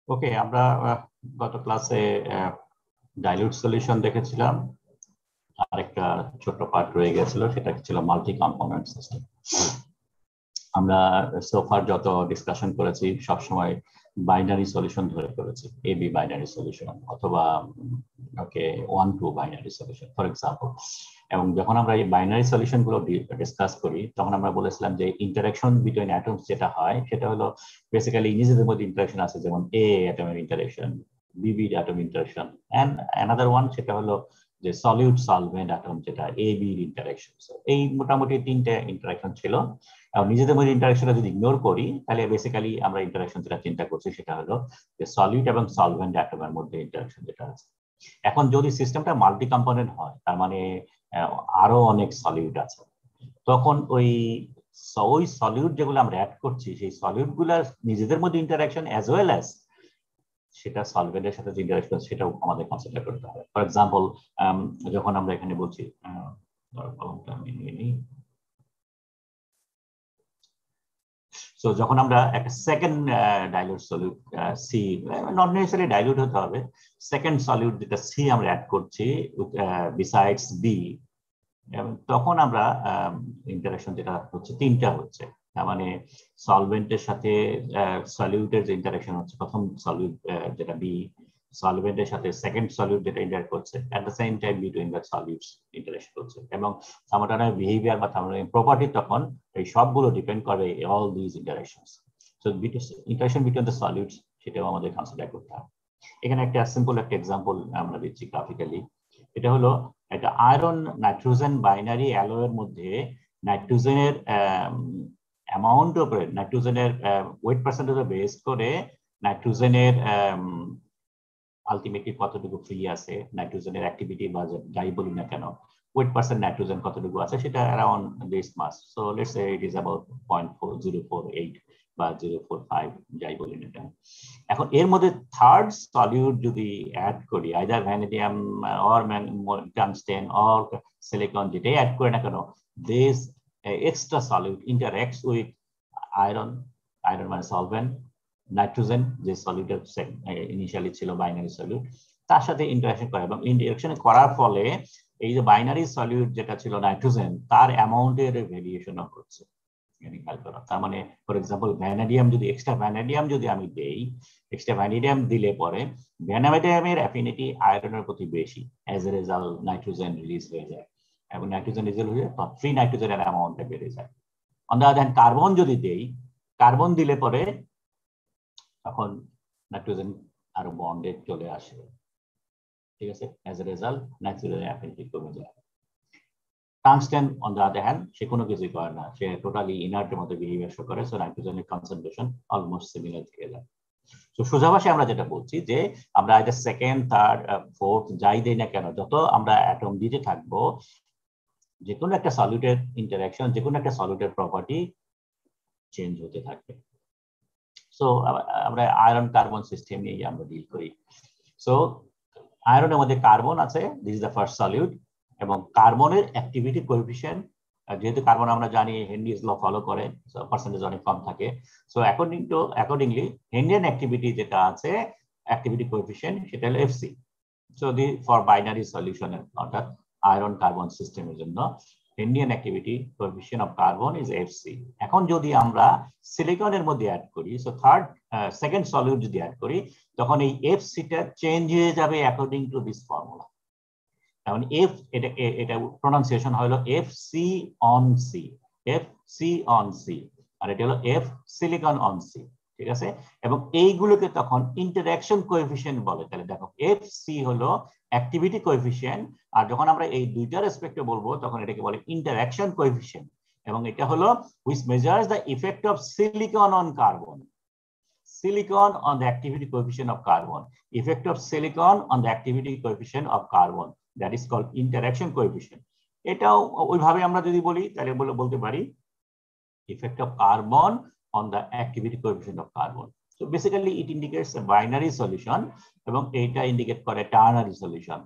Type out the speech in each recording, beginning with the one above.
ওকে, আমরা গত ক্লাসে ডাইলিউট সলিউশন দেখেছিলাম। আরেকটা ছোট পার্ট রয়ে গেছিল, সেটা ছিল মাল্টি কম্পোনেন্ট সিস্টেম। আমরা সোফার যত ডিসকাশন করেছি সবসময় বাইনারি সলিউশন ধরে করেছি, এ বি বাইনারি সলিউশন অথবা ওকে 1-2 বাইনারি সলিউশন ফর এক্সাম্পল। এবং যখন আমরা এই বাইনারি সলিউশন গুলো ডিসকাস করি তখন আমরা বলেছিলাম যে ইন্টারাকশন বিটুইন অ্যাটমস যেটা হয় সেটা হলো বেসিক্যালি নিজেদের মধ্যে ইন্টারাকশন আছে, যেমন এ অ্যাটমের interaction, BB atom interaction, and another one সেটা হলো যে সলিউট সলভেন্ট অ্যাটম যেটা এ বি ইন্টারাকশন। এই মোটামুটি তিনটে ইন্টারাকশন ছিল। নিজেদের মধ্যে ইন্টারাকশনটা যদি ইগনোর করি তাহলে বেসিক্যালি আমরা ইন্টারাকশন যেটা চিন্তা করছি সেটা হলো যে সলিড এবং সলভেন্ট অ্যাটমের মধ্যে ইন্টারাকশন যেটা আছে। এখন যদি সিস্টেমটা মাল্টি কম্পোনেন্ট হয়, তার মানে আরো অনেক সলিউট আছে, তখন ওই সলিউট যেগুলো আমরা অ্যাড করছি সেই সলিউট গুলার নিজেদের মধ্যে ইন্টারাকশন অ্যাজ ওয়েল অ্যাজ সেটা সলভেন্টের সাথে যে ইন্টারাকশন সেটাও আমাদের কনসিডার করতে হবে। ফর এক্সাম্পল, যখন আমরা এখানে বলছি সো যখন আমরা একটা second dilute solute C, not necessary dilute হতে হবে, সেকেন্ড সলিউট যেটা সি আমরা অ্যাড করছি বিসাইডস বি, তখন আমরা ইন্টারাকশন যেটা হচ্ছে তিনটা হচ্ছে। তার মানে সলভেন্টের সাথে সলিউটের যে ইন্টারাকশন হচ্ছে প্রথম সলিউট যেটা বি, সলভেন্টের সাথে সেকেন্ড সলিউট যেটা ইন্টারঅ্যাক্ট করছে, এট the same time between the সলিউটস interaction হচ্ছে। এবং থার্মোডাইনামিক বিহেভিয়ার বা থার্মোডাইনামিক প্রপার্টি তখন এই সবগুলো ডিপেন্ড করে all this interactions. So interaction between the সলিউটস সেটাও আমাদের কনসিডার করতে হবে। এখানে একটা সিম্পল একটা এক্সাম্পল আমরা দিচ্ছি গ্রাফিক্যালি। এটা হলো একটা আয়রন নাইট্রোজেন বাইনারি অ্যালয়ের মধ্যে নাইট্রোজেনের অ্যামাউন্ট উপরে, নাইট্রোজেনের ওয়েট পার্সেন্টেজে বেস করে নাইট্রোজেনের আলটিমেটলি কতটুকু ফ্রি আছে, নাইট্রোজেনের অ্যাক্টিভিটি বা যাই বলি না কেন ওয়েট পার্সেন্ট নাইট্রোজেন কতটুকু আছে সেটা around this mass. So let's say it is about 0.4048 বা 0.45 যাই বলি না কেন। এখন এর মধ্যে থার্ড সলিউট যদি অ্যাড করি, either vanadium or tungsten or silicon, যেটাই অ্যাড করে না কেন, this extra solute interacts with iron, iron মানে সলভেন্ট, নাইট্রোজেন যে সলিউটের ইনিশিয়ালি ছিল বাইনারি সলিউট, তার সাথে ইন্টারাকশন করে এবং ইন্টারাকশন করার ফলে এই যে বাইনারি সলিউট যেটা ছিল নাইট্রোজেন তার অ্যামাউন্টের ভেরিয়েশন হচ্ছে। তার মানে ফর এক্সাম্পল ভ্যানাডিয়াম যদি এক্সট্রা ভ্যানাডিয়াম যদি আমি দেই, এক্সট্রা ভ্যানাডিয়াম দিলে পরে ভ্যানাডিয়ামের অ্যাফিনিটি আয়রনের প্রতি বেশি, as a result nitrogen release হয়ে যায় এবং নাইট্রোজেন রিলিজ হয়ে ফ্রি নাইট্রোজেনের অ্যামাউন্টটা বেড়ে যায়। On the other hand carbon যদি দেই, কার্বন দিলে পরে তখন নাইট্রোজেন আরো বন্ডে চলে আসে, ঠিক আছে, অ্যাজ এ রেজাল্ট নাইট্রোজেনের অ্যাফিনিটি কমে যায়। Tungsten on the other hand সে কোনো কিছুই করে না, সে টোটালি ইনার্টের মতো বিহেভিয়ার শো করে, সো নাইট্রোজেনের কনসেন্ট্রেশন অলমোস্ট সিমিলার থেকে যায়। তো সোজা ভাষায় আমরা যেটা বলছি যে আমরা এটা সেকেন্ড থার্ড ফোর্থ যাই দেই না কেন, যত আমরা অ্যাটম দিতে থাকবো যে কোনো একটা সলিউটের ইন্টারাকশন, যে কোনো একটা সলিউটের প্রপার্টি চেঞ্জ হতে থাকবে। সো আমরা আয়রন কার্বন সিস্টেম নিয়ে আমরা ডিল করি। সো আয়রনের মধ্যে কার্বন আছে, this is the first solute, এবং কার্বনের অ্যাক্টিভিটি কোএফিশিয়েন্ট, যেহেতু কার্বন আমরা জানি হেনরিজ ল ফলো করে, পার্সেন্টেজ অনেক কম থাকে। সো অ্যাকর্ডিংলি হেনরিয়ান অ্যাক্টিভিটি যেটা আছে, অ্যাক্টিভিটি কোএফিশিয়েন্ট সেটা হলো এফসি। সো ফর বাইনারি সলিউশনের অর্থাৎ আয়রন কার্বন সিস্টেমের জন্য Henrian activity coefficient of carbon is FC. এখন যদি আমরা সিলিকনের মধ্যে অ্যাড করি, সো সেকেন্ড সলিউট যদি অ্যাড করি, তখন এই এফসিটা চেঞ্জ হয়ে যাবে অ্যাকর্ডিং টু দিস ফর্মুলা। মানে এফ এটা প্রনাউন্সিয়েশন হলো F C on C, F C on C, আর এটা হলো এফ সিলিকন অন সি, ঠিক আছে। এবং এইগুলোকে তখন ইন্টারঅ্যাকশন কোএফিশিয়েন্ট বলে। তাহলে দেখো এফ সি হলো অ্যাক্টিভিটি কোএফিশিয়েন্ট, আর যখন আমরা এই দুইটার রেসপেক্টে বলবো তখন এটাকে বলে ইন্টারঅ্যাকশন কোএফিশিয়েন্ট, এবং এটা হলো which measures the effect of silicon on carbon, silicon on the activity coefficient of carbon, effect of silicon on the activity coefficient of carbon, that is called interaction coefficient. এটাও ওইভাবে আমরা যদি বলি তাহলে বলতে পারি effect of carbon on the activity coefficient of carbon. So basically it indicates a binary solution এবং এটা ইন্ডিকেট করে টার্নারি সলিউশন।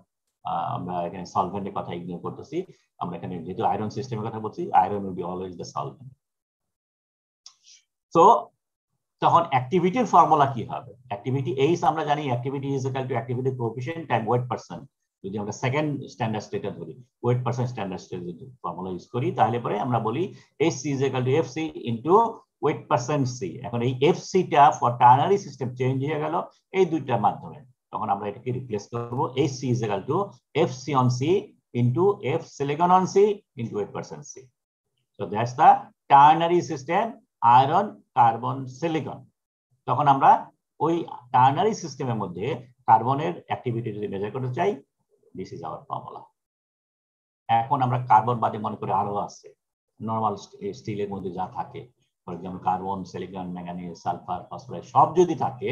আমরা এখানে সলভেন্টের কথা ইগনোর করতেছি, আমরা এখানে যেহেতু আয়রন সিস্টেমের কথা বলছি, iron will be always the solvent. So তখন অ্যাক্টিভিটির ফর্মুলা কি হবে? অ্যাক্টিভিটি এইচ আমরা জানি, activity is equal to activity coefficient time weight percent. যদি আমরা সেকেন্ড স্ট্যান্ডার্ড স্টেটে ধরি, ওয়েট পার্সেন্ট স্ট্যান্ডার্ড স্টেট যদি ফর্মুলা ইউজ করি, তাহলে পরে আমরা বলি HC is equal to FC into weight percent C. এখন এই এফসিটা ফর টার্নারি সিস্টেম চেঞ্জ হয়ে গেল এই দুইটার মাধ্যমে। তখন আমরা এটাকে রিপ্লেস করব, HC is equal to FC on C into F silicon on C into weight percent C. So that's the ternary system iron carbon silicon. তখন আমরা ওই টার্নারি সিস্টেমের মধ্যে কার্বনের অ্যাক্টিভিটি যদি মেজার করতে চাই, দিস ইজ আওয়ার ফর্মুলা। এখন আমরা কার্বন বাদে মনে করি আরো আছে নর্মাল স্টিলের মধ্যে যা থাকে, for example carbon, silicon, manganese, sulphur, phosphorus সব যদি থাকে,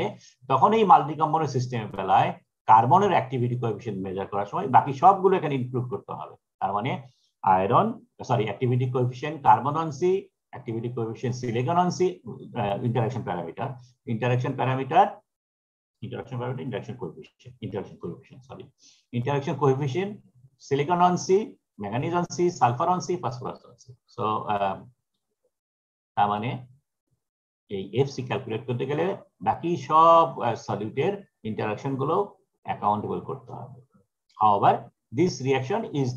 তখন এই মাল্টি কম্পোনেন্ট সিস্টেমের বেলায় কার্বনের অ্যাক্টিভিটি কোএফিসিয়েন্ট মেজার করার সময় বাকি সবগুলো এখানে ইনক্লুড করতে হবে। তার মানে iron activity coefficient carbon on C, activity coefficient silicon on C, interaction parameter silicon on C, manganese on C, sulfur on C, phosphorus on C. So তার মানে এই এফসি ক্যালকুলেট করতে গেলে বাকি সব সলিউটের ইন্টারাকশন গুলো অ্যাকাউন্টেবল করতে হবে। However, this reaction is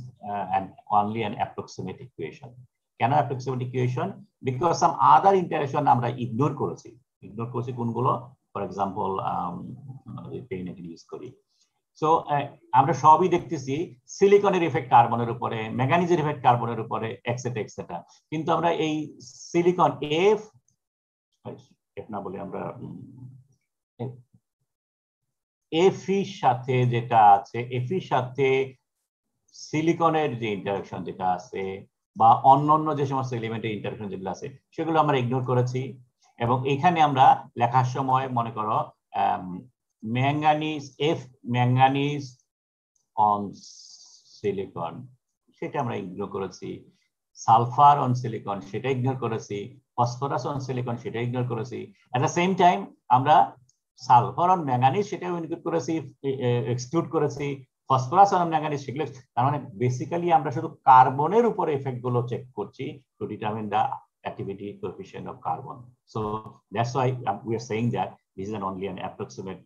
only an approximate equation. কেন approximate equation? Because some other interaction আমরা ইগনোর করেছি কোনগুলো? ফর এক্সাম্পল পেন ইউজ করি। সো আমরা সবই দেখতেছি সিলিকনের ইফেক্ট কার্বনের উপরে, ম্যাঙ্গানিজের ইফেক্ট কার্বনের উপরে, এক্সেট্রা এক্সেট্রা। কিন্তু আমরা এই সিলিকন এফ না বলে আমরা এফির সাথে যেটা আছে, এফির সাথে সিলিকনের যে ইন্টারাকশন যেটা আছে বা অন্যান্য যে সমস্ত এলিমেন্টের ইন্টারাকশন যেগুলো আছে সেগুলো আমরা ইগনোর করেছি। এবং এখানে আমরা লেখার সময় মনে করো ম্যাঙ্গানিজ অন সিলিকন সেটা আমরা ইগনোর করেছি, সালফার অন সিলিকন সেটা ইগনোর করেছি, ফসফরাস অন সিলিকন সেটা ইগনোর করেছি। এট দ্য সেম টাইম আমরা সালফার অন ম্যাঙ্গানিজ সেটাও ইনক্লুড করেছি, এক্সক্লুড করেছি, ফসফরাস আর ম্যাঙ্গানিজ সেগুলো। তার মানে বেসিক্যালি আমরা শুধু কার্বনের উপরে এফেক্ট গুলো চেক করছি to determine the activity coefficient of carbon. So that's why we are saying that this is only an approximate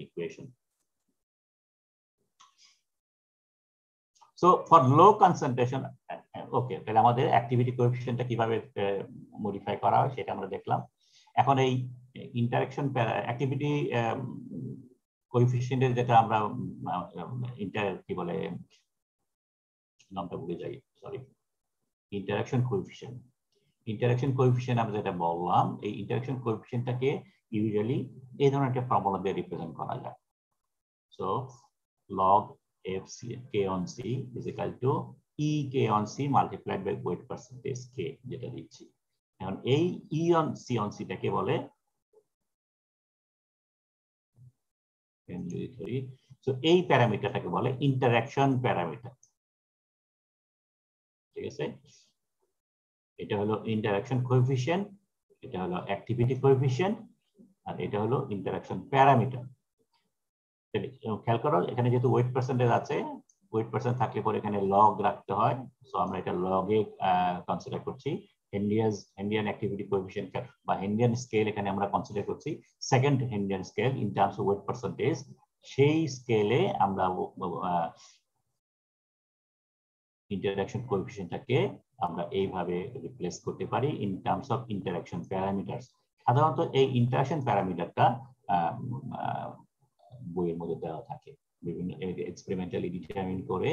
equation. So for low concentration, okay, তাহলে আমাদের activity coefficientটা কিভাবে মডিফাই করা হয় সেটা আমরা দেখলাম। এখন এই ইন্টারঅ্যাকশন activity কোএফিসিয়েন্টের যেটা আমরা কি বলে নামটা ভুলে যাই, সরি, ইন্টারঅ্যাকশন কোএফিসিয়েন্ট আমরা যেটা বললাম, এই ইন্টারঅ্যাকশন কোএফিসিয়েন্টটাকে ইউজুয়ালি এই ধরনের একটা ফর্মুলা দিয়ে রিপ্রেজেন্ট করা যায়। So log f c k on c is equal to e k on c multiplied by weight percentage k যেটা দিচ্ছি। এখন এই e on c টাকে বলে এই প্যারামিটারটাকে বলে ইন্টারঅ্যাকশন প্যারামিটার। ঠিক আছে, এটা হলো ইন্টারঅ্যাকশন কোএফিসিয়েন্ট, এটা হলো অ্যাক্টিভিটি কোএফিসিয়েন্ট, আর এটা হলো ইন্টারঅ্যাকশন প্যারামিটার। খেয়াল করো এখানে যেহেতু ওয়েট পার্সেন্টেজ আছে, ওয়েট পার্সেন্ট থাকলে পরে এখানে লগ রাখতে হয়। সো আমরা এটা লগে কনসিডার করছি। হেন্ডিয়ান অ্যাক্টিভিটি কোএফিসিয়েন্ট বা হেন্ডিয়ান স্কেল এখানে আমরা কনসিডার করছি second Henrian scale in terms of weight percentage. সেই স্কেলে আমরা ইন্টারঅ্যাকশন কোএফিসিয়েন্টটাকে আমরা এইভাবে রিপ্লেস করতে পারি in terms of interaction parameters. সাধারণত এই ইন্টারঅ্যাকশন প্যারামিটারটা বইয়ের মধ্যে দেওয়া থাকে, বিভিন্ন এক্সপেরিমেন্টালি ডিটারমিন করে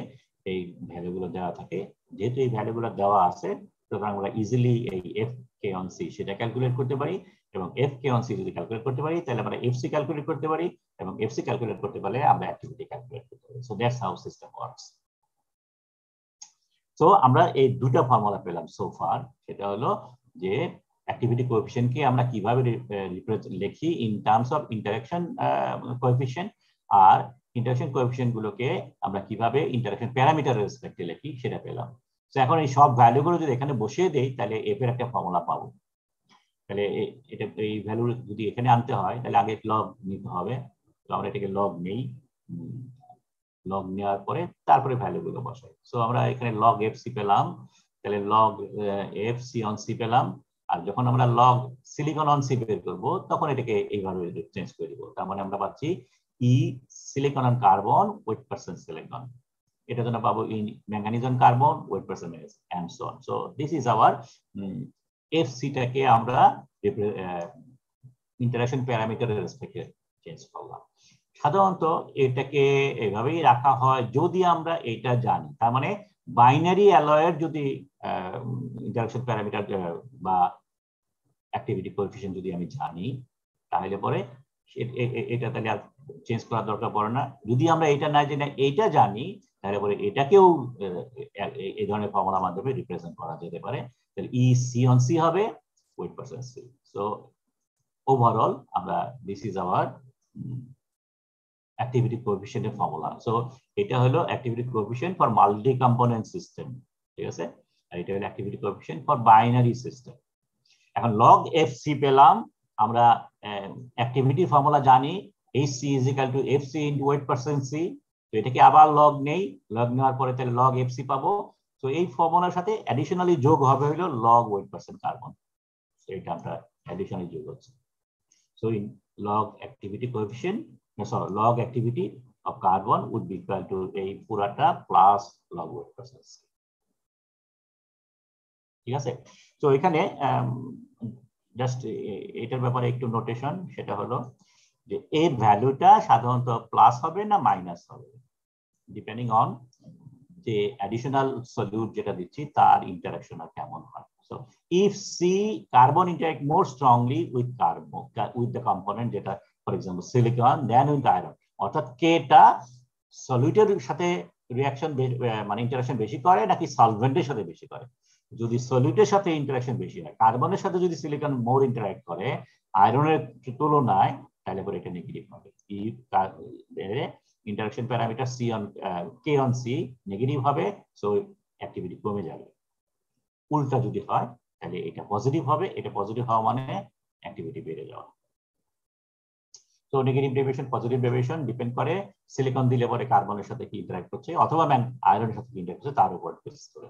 এই ভ্যালুগুলো দেওয়া থাকে। যেহেতু এই ভ্যালুগুলো দেওয়া আছে তখন আমরা ইজিলি এই এফ কে অন সি সেটা ক্যালকুলেট করতে পারি, এবং এফ কে অন সি যদি ক্যালকুলেট করতে পারি তাহলে আমরা এফসি ক্যালকুলেট করতে পারি, এবং এফসি ক্যালকুলেট করতে পারলে আমরা অ্যাক্টিভিটি ক্যালকুলেট করতে পারি। So that's how system works. So আমরা এই দুটো ফর্মুলা পেলাম সো ফার। সেটা হলো যে অ্যাক্টিভিটি কোএফিসিয়েন্টকে আমরা কিভাবে লিখি in terms of interaction coefficient, আর ইন্টারঅ্যাকশন কোএফিসিয়েন্ট গুলোকে আমরা কিভাবে ইন্টারঅ্যাকশন প্যারামিটারের রেসপেক্টে লিখি সেটা পেলাম। তো এখন এই সব ভ্যালুগুলো যদি এখানে বসিয়ে দেই তাহলে এফ এর একটা ফর্মুলা পাবো। তাহলে এটা এই ভ্যালু যদি এখানে আনতে হয় তাহলে আগে লগ নিতে হবে। তো আমরা এটাকে লগ নেই, লগ নেওয়ার পরে তারপরে ভ্যালুগুলো বসাই। সো আমরা এখানে লগ এফ সি পেলাম, তাহলে log F C on C পেলাম, আর যখন আমরা লগ সিলিকন অন সি বের করবো তখন এটাকে এইভাবে চেঞ্জ করে দিব। তার মানে আমরা পাচ্ছি E silicon on carbon weight percent silicon, এটা জন্য পাবো E manganese on carbon weight percent manganese and so on. So this is our এফসিটাকে আমরা ইন্টারাকশন প্যারামিটারের রেসপেক্টে চেঞ্জ করলাম। সাধারণত এটাকে এভাবেই রাখা হয় যদি আমরা এটা জানি। তার মানে বাইনারি অ্যালয়ের যদি ইন্টারাকশন প্যারামিটার বা অ্যাক্টিভিটি কোএফিশিয়েন্ট যদি আমি জানি তাহলে পরে এটা তাহলে আর চেঞ্জ করার দরকার পড়ে না। যদি আমরা এটা না জেনে এইটা জানি তাহলে পরে এটাকেও এই ধরনের ফর্মুলার মাধ্যমে রিপ্রেজেন্ট করা যেতে পারে। তাহলে ই সি অন সি হবে weight percent C. So overall আমরা দিস ইজ আওয়ার অ্যাক্টিভিটি কোএফিশিয়েন্টের ফর্মুলা। সো এটা হলো activity coefficient for multi component system, ঠিক আছে? আর এটা হলো activity coefficient for binary system. এখন লগ এফ সি পেলাম, আমরা অ্যাক্টিভিটি ফর্মুলা জানি HC is equal to FC into weight percent C। তো এটাকে আবার লগ নেই, লগ নেওয়ার পরে তাহলে লগ এফসি পাবো। তো এই ফর্মুলার সাথে অ্যাডিশনালি যোগ হবে হলো লগ ওয়েট পার্সেন্ট কার্বন, এটা আমরা অ্যাডিশনালি যোগ হচ্ছে। So in log activity coefficient sorry log activity of carbon would be equal to এই পুরাটা plus log weight percent C, ঠিক আছে? তো এখানে জাস্ট এটার ব্যাপারে একটু নোটেশন, সেটা হলো যে এর ভ্যালুটা সাধারণত প্লাস হবে না মাইনাস হবে ডিপেন্ডিং অন যে অ্যাডিশনাল সলিউট যেটা দিচ্ছি তার ইন্টারাকশন কেমন হয়। So if C carbon interact more strongly with carbon with the component যেটা for example silicon than with iron, অর্থাৎ কেটা সলিউটের সাথে রিঅ্যাকশন মানে ইন্টারাকশন বেশি করে নাকি সলভেন্টের সাথে বেশি করে। যদি সলিউটের সাথে ইন্টারাকশন বেশি হয়, কার্বনের সাথে যদি সিলিকন মোর ইন্টারাক্ট করে আয়রনের তুলনায়, তাহলে পরে এটা নেগেটিভ হবে। Interaction parameter C on K on C negative হবে, সো অ্যাক্টিভিটি কমে যাবে। উল্টা যদি হয় তাহলে এটা পজিটিভ হবে, এটা পজিটিভ হওয়া মানে অ্যাক্টিভিটি বেড়ে যাওয়া। তো negative deviation positive deviation depend করে সিলিকন দিলে পরে কার্বনের সাথে কি ইন্টারাক্ট করছে অথবা আয়রনের সাথে কি ইন্টারাক্ট করছে তার উপর বেস করে।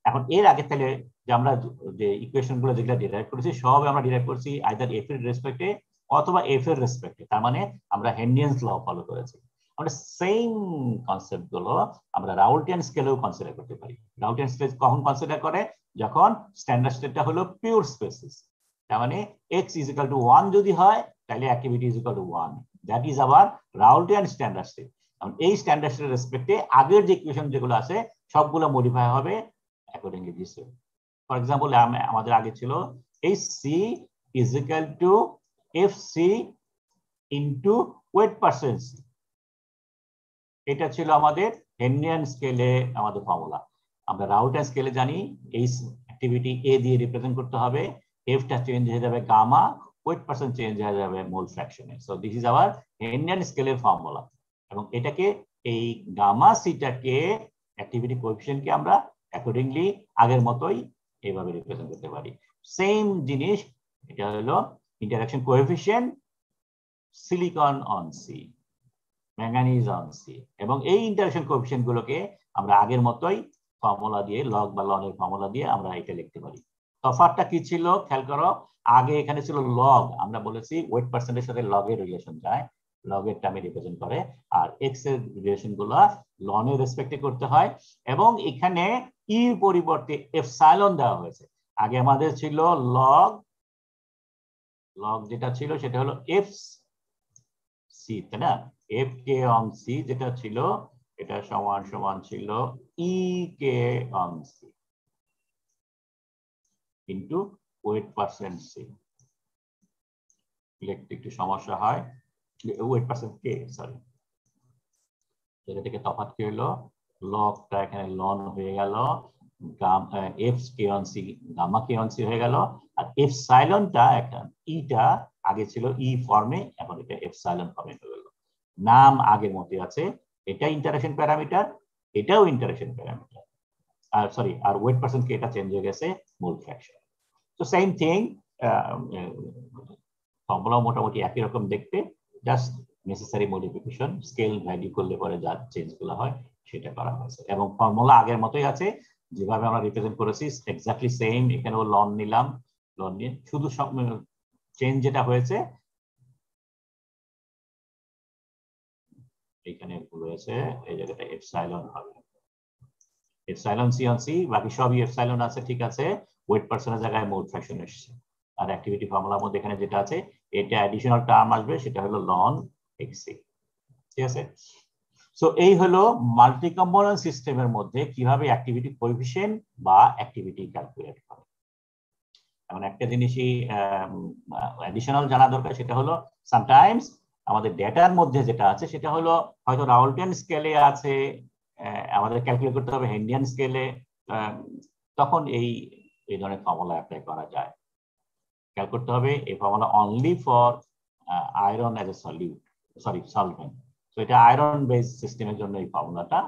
এখন এর আগে তাহলে যে আমরা যে ইকুয়েশন গুলো যেগুলো ডিরাইভ করেছি সব আমরা ডিরাইভ করছি আইদার এফ এর রেসপেক্টে অথবা এফ এর রেসপেক্টে, তার মানে আমরা হেনরিয়ানস ল ফলো করেছি। আমরা সেম কনসেপ্ট গুলো আমরা রাউলটিয়ান স্কেলেও কনসিডার করতে পারি। রাউলটিয়ান স্কেল কখন কনসিডার করে? যখন স্ট্যান্ডার্ড স্টেটটা হলো পিওর স্পেসিস, তার মানে x is equal to 1 যদি হয় তাহলে activity is equal to 1, that is our Raoultian standard state. এই স্ট্যান্ডার্ড স্টেটের রেসপেক্টে আগের যে ইকুয়েশন যেগুলো আছে সবগুলো মডিফাই হবে accordingly this way. For example, আমাদের আগে ছিল HC is equal to FC into weight percent C, এটা ছিল আমাদের হেনরিয়ান স্কেলে আমাদের ফর্মুলা। আমরা রাউলটিয়ান স্কেলে জানি এই অ্যাক্টিভিটি A দিয়ে রিপ্রেজেন্ট করতে হবে, F টা চেঞ্জ হয়ে যাবে গামা, weight percent চেঞ্জ হয়ে যাবে মোল ফ্র্যাকশনে। সো দিস ইজ আওয়ার হেনরিয়ান স্কেলের ফর্মুলা, এবং এটাকে এই গামা সিটাকে অ্যাক্টিভিটি কোএফিশিয়েন্টকে আমরা অ্যাকর্ডিংলি আগের মতোই এইভাবে রিপ্রেজেন্ট করতে পারি। সেম জিনিস, এটা হলো interaction coefficient silicon on C, manganese on C, এবং এই ইন্টারাকশন কোএফিশিয়েন্ট গুলোকে আমরা আগের মতোই ফর্মুলা দিয়ে লগ বা লন এর ফর্মুলা দিয়ে আমরা এটা লিখতে পারি। তফাৎটা কি ছিল খেয়াল করো, আগে এখানে ছিল লগ, আমরা বলেছি ওয়েট পার্সেন্টের সাথে লগের রিলেশন যায়, লগের টার্মে রিপ্রেজেন্ট করে, আর এক্স এর রিলেশন গুলো লন এর রেসপেক্টে করতে হয়, এবং এখানে ই পরিবর্তে এপসাইলন দেওয়া হয়েছে। আগে আমাদের ছিল লগ, লগ যেটা ছিল সেটা হলো এফ সি, তাই না? এফ কে অন সি যেটা ছিল এটা সমান সমান ছিল E K on C into weight percent C. লিখতে একটু সমস্যা হয়, ওয়েট পার্সেন্ট কে, সরি, এটা থেকে তফাৎ কি হলো, লগটা এখানে লন হয়ে গেল, F K on C gamma K on C হয়ে গেল, আর এপসাইলনটা একটা ইটা আগে ছিল ই ফর্মে, এখন এটা এপসাইলন ফর্মে হয়ে গেল। নাম আগের মতই আছে, এটা ইন্টারাকশন প্যারামিটার, এটাও ইন্টারাকশন প্যারামিটার, আর সরি আর ওয়েট পার্সেন্ট কে এটা চেঞ্জ হয়ে গেছে মোল ফ্র্যাকশন। তো সেম থিং, ফর্মুলা মোটামুটি একই রকম দেখতে, just necessary modification scale value করলে পরে যা চেঞ্জ গুলো হয় সেটা করা হয়েছে, এবং ফর্মুলা আগের মতোই আছে। যেভাবে আমরা রিপ্রেজেন্ট করেছি এক্স্যাক্টলি সেম, এখানেও লন নিলাম, লন নিয়ে শুধু চেঞ্জ যেটা হয়েছে এখানে ভুল হয়েছে, এই জায়গাটা এপসাইলন হবে, এপসাইলন সি অন সি, বাকি সবই এপসাইলন আছে, ঠিক আছে, ওয়েট পার্সনের জায়গায় মোড ফ্র্যাকশন এসেছে। আর অ্যাক্টিভিটি ফর্মুলার মধ্যে এখানে যেটা আছে এটা অ্যাডিশনাল টার্ম আসবে, সেটা হলো লন এক্সি, ঠিক আছে। সো এই হলো মাল্টি কম্পোনেন্ট সিস্টেমের মধ্যে কিভাবে অ্যাক্টিভিটি কোএফিসিয়েন্ট বা অ্যাক্টিভিটি ক্যালকুলেট করে। এখন একটা জিনিসই অ্যাডিশনাল জানা দরকার, সেটা হলো সামটাইমস আমাদের ডেটার মধ্যে যেটা আছে সেটা হলো হয়তো রাউলটেন স্কেলে আছে, আমাদের ক্যালকুলেট করতে হবে হেন্ডিয়ান স্কেলে, তখন এই ধরনের ফর্মুলা অ্যাপ্লাই করা যায়। খেয়াল করতে হবে এই formula only for iron as a solute, sorry solvent. তো এটা আয়রন বেস সিস্টেমের জন্য এই ফর্মুলাটা,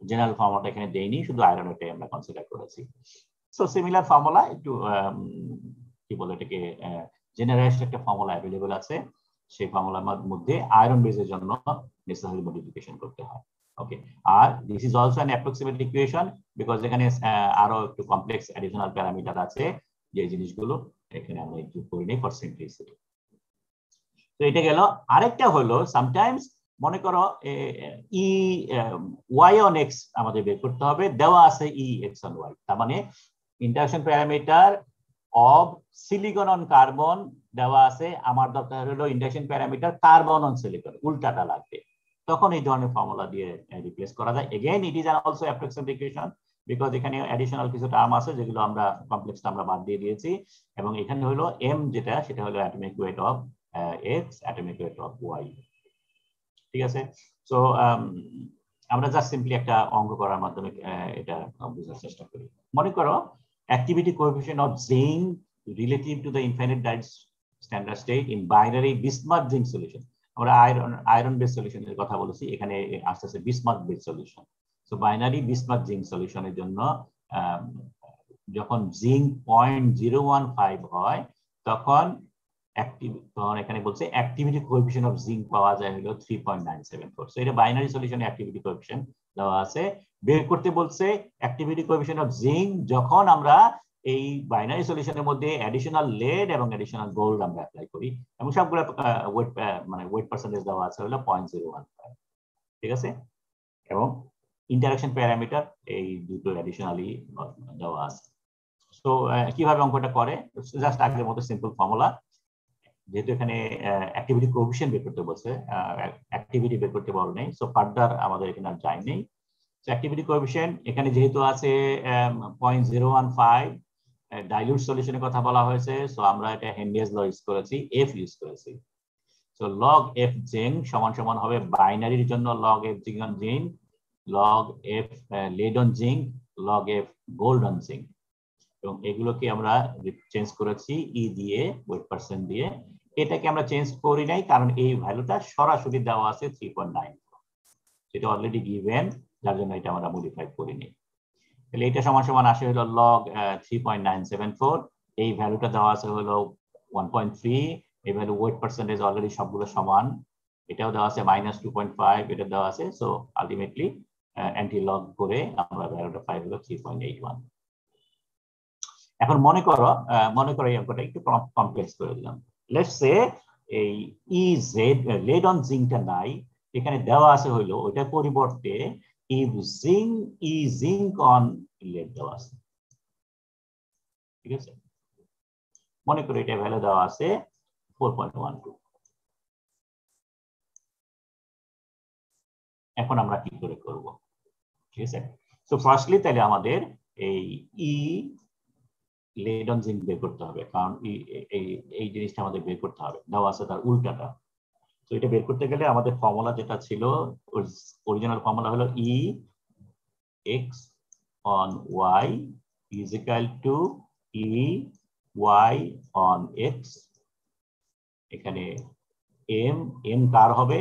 জেনারেল ফর্মুলাটা এখানে দেইনি, শুধু আয়রনটাই আমরা কনসিডার করেছি। সো সিমিলার ফর্মুলা একটু কি বলে এটাকে জেনারেল একটা ফর্মুলা অ্যাভেলেবল আছে, সেই ফর্মুলার মধ্যে আয়রন বেসের জন্য নেসেসারি মডিফিকেশন করতে হয়। ওকে, আর this is also an approximate equation because এখানে আরো একটু কমপ্লেক্স অ্যাডিশনাল প্যারামিটার আছে, যে জিনিসগুলো এখানে আমরা একটু করে নিই ফর সিম্পলিসিটি। তো এটা গেল। আরেকটা হলো সামটাইমস মনে করো ই ওয়াই অন এক্স আমাদের বের করতে হবে, দেওয়া আছে ই এক্স অন ওয়াই, তার মানে interaction parameter of silicon on carbon দেওয়া আছে, আমার দরকার হলো interaction parameter carbon on silicon, উল্টাটা লাগবে, তখন এই ধরনের ফর্মুলা দিয়ে রিপ্লেস করা যায়। Again it is also approximate equation because এখানে অ্যাডিশনাল কিছু টার্ম আছে যেগুলো আমরা কমপ্লেক্সটা আমরা বাদ দিয়ে দিয়েছি, এবং এখানে হলো এম যেটা সেটা হলো atomic weight of X, atomic weight of Y, ঠিক আছে। সো আমরা জাস্ট সিম্পলি একটা অঙ্ক করার মাধ্যমে এটা বোঝার চেষ্টা করি। মনে করো activity coefficient of zinc relative to the infinite diode standard state in binary Bismuth zinc solution. আমরা আয়রন বেস সলিউশনের কথা বলেছি, এখানে আস্তে আস্তে bismuth base solution. So binary bismuth zinc সলিউশনের জন্য যখন জিঙ্ক 0.015 হয় তখন এখানে বলছে অ্যাক্টিভিটি কোএফিসিয়েন্ট অফ জিঙ্ক পাওয়া যায় হলো 3.974। সো এটা বাইনারি সলিউশনে অ্যাক্টিভিটি কোএফিসিয়েন্ট দেওয়া আছে, বের করতে বলছে অ্যাক্টিভিটি কোএফিসিয়েন্ট অফ জিঙ্ক যখন আমরা এই বাইনারি সলিউশনের মধ্যে অ্যাডিশনাল লেড এবং অ্যাডিশনাল গোল্ড আমরা অ্যাপ্লাই করি, এবং সবগুলো ওয়েট মানে ওয়েট পার্সেন্টেজ দেওয়া আছে হলো 0.015, ঠিক আছে। এবং ইন্টারঅ্যাকশন প্যারামিটার এই দুটো অ্যাডিশনালি দেওয়া আছে। সো কিভাবে অঙ্কটা করে, জাস্ট আগের মতো সিম্পল ফর্মুলা, যেহেতু এখানে অ্যাক্টিভিটি কোএফিসিয়েন্ট বের করতে বলছে, অ্যাক্টিভিটি বের করতে বল নেই, সো ফার্দার আমাদের এখানে আর যাই নেই। সো অ্যাক্টিভিটি কোএফিসিয়েন্ট এখানে যেহেতু আছে 0.015, ডাইলিউট সলিউশনের কথা বলা হয়েছে, সো আমরা এটা হেনরিজ ল ইউজ করেছি, এফ ইউজ করেছি। সো লগ এফ জিঙ্ক সমান সমান হবে বাইনারির জন্য log F zinc on zinc, log F lead on zinc, log F gold on zinc, এবং এগুলোকে আমরা চেঞ্জ করেছি ই দিয়ে, ওয়েট পার্সেন্ট দিয়ে। এটাকে আমরা চেঞ্জ করি নাই কারণ এই ভ্যালুটা সরাসরি দেওয়া আছে 3.9, সেটা অলরেডি গিভেন, যার জন্য এটা আমরা মডিফাই করিনি। তাহলে এটা সমান সমান আসে হলো লগ 3.974, এই ভ্যালুটা দেওয়া আছে হলো 1.3, এই ভ্যালু ওয়েট পার্সেন্টেজ অলরেডি সবগুলো সমান, এটাও দেওয়া আছে -2.5, এটা দেওয়া আছে। সো আলটিমেটলি অ্যান্টি লগ করে আমরা ভ্যালুটা পাই হলো 3.81। এখন মনে করো এই অঙ্কটা একটু কমপ্লেক্স করে দিলাম। লেটস সে এই ই জেড লেড অন জিঙ্কটা নাই, এখানে দেওয়া আছে হইলো ওইটার পরিবর্তে if zinc E zinc on lead দেওয়া আছে, ঠিক আছে। মনে করি এটা ভ্যালু দেওয়া আছে 4.12। এখন আমরা কি করে করব, ঠিক আছে। সো ফার্স্টলি তাহলে আমাদের এই ই লেড অন জিঙ্ক বের করতে হবে, কারণ এই জিনিসটা আমাদের বের করতে হবে, দেওয়া আছে তার উল্টাটা। তো এটা বের করতে গেলে আমাদের ফর্মুলা যেটা ছিল, অরিজিনাল ফর্মুলা হলো E X on Y is equal to E Y on X. এখানে এম কার হবে,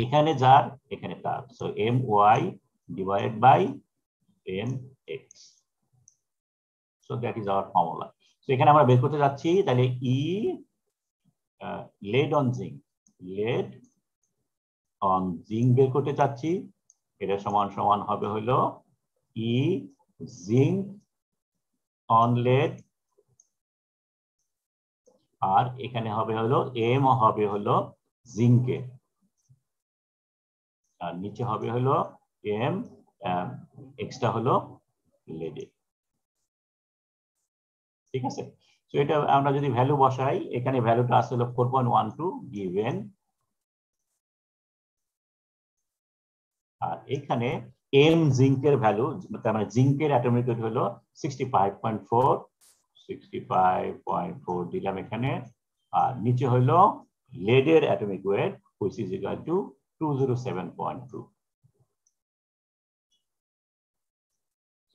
এখানে যার এখানে তার, so M Y divided by M X. So that is our formula. So এখানে আমরা বের করতে যাচ্ছি তাহলে E lead on zinc, lead on zinc বের করতে চাচ্ছি, এটা সমান সমান হবে হলো ই জিঙ্ক অন লেড, আর এখানে হবে হলো এম হবে হলো জিঙ্কের, আর নিচে হবে হলো এম এক্সট্রা হলো লেডে। ঠিক আছে, তো এটা আমরা যদি ভ্যালু বসাই, এখানে ভ্যালুটা আসলে 4.12 গিভেন, আর এখানে এম জিঙ্কের ভ্যালু, তার মানে জিঙ্কের অ্যাটমিক ওয়েট হলো 65.4, 65.4 দিলাম এখানে, আর নিচে হলো লেডের atomic weight which is equal to 207.2।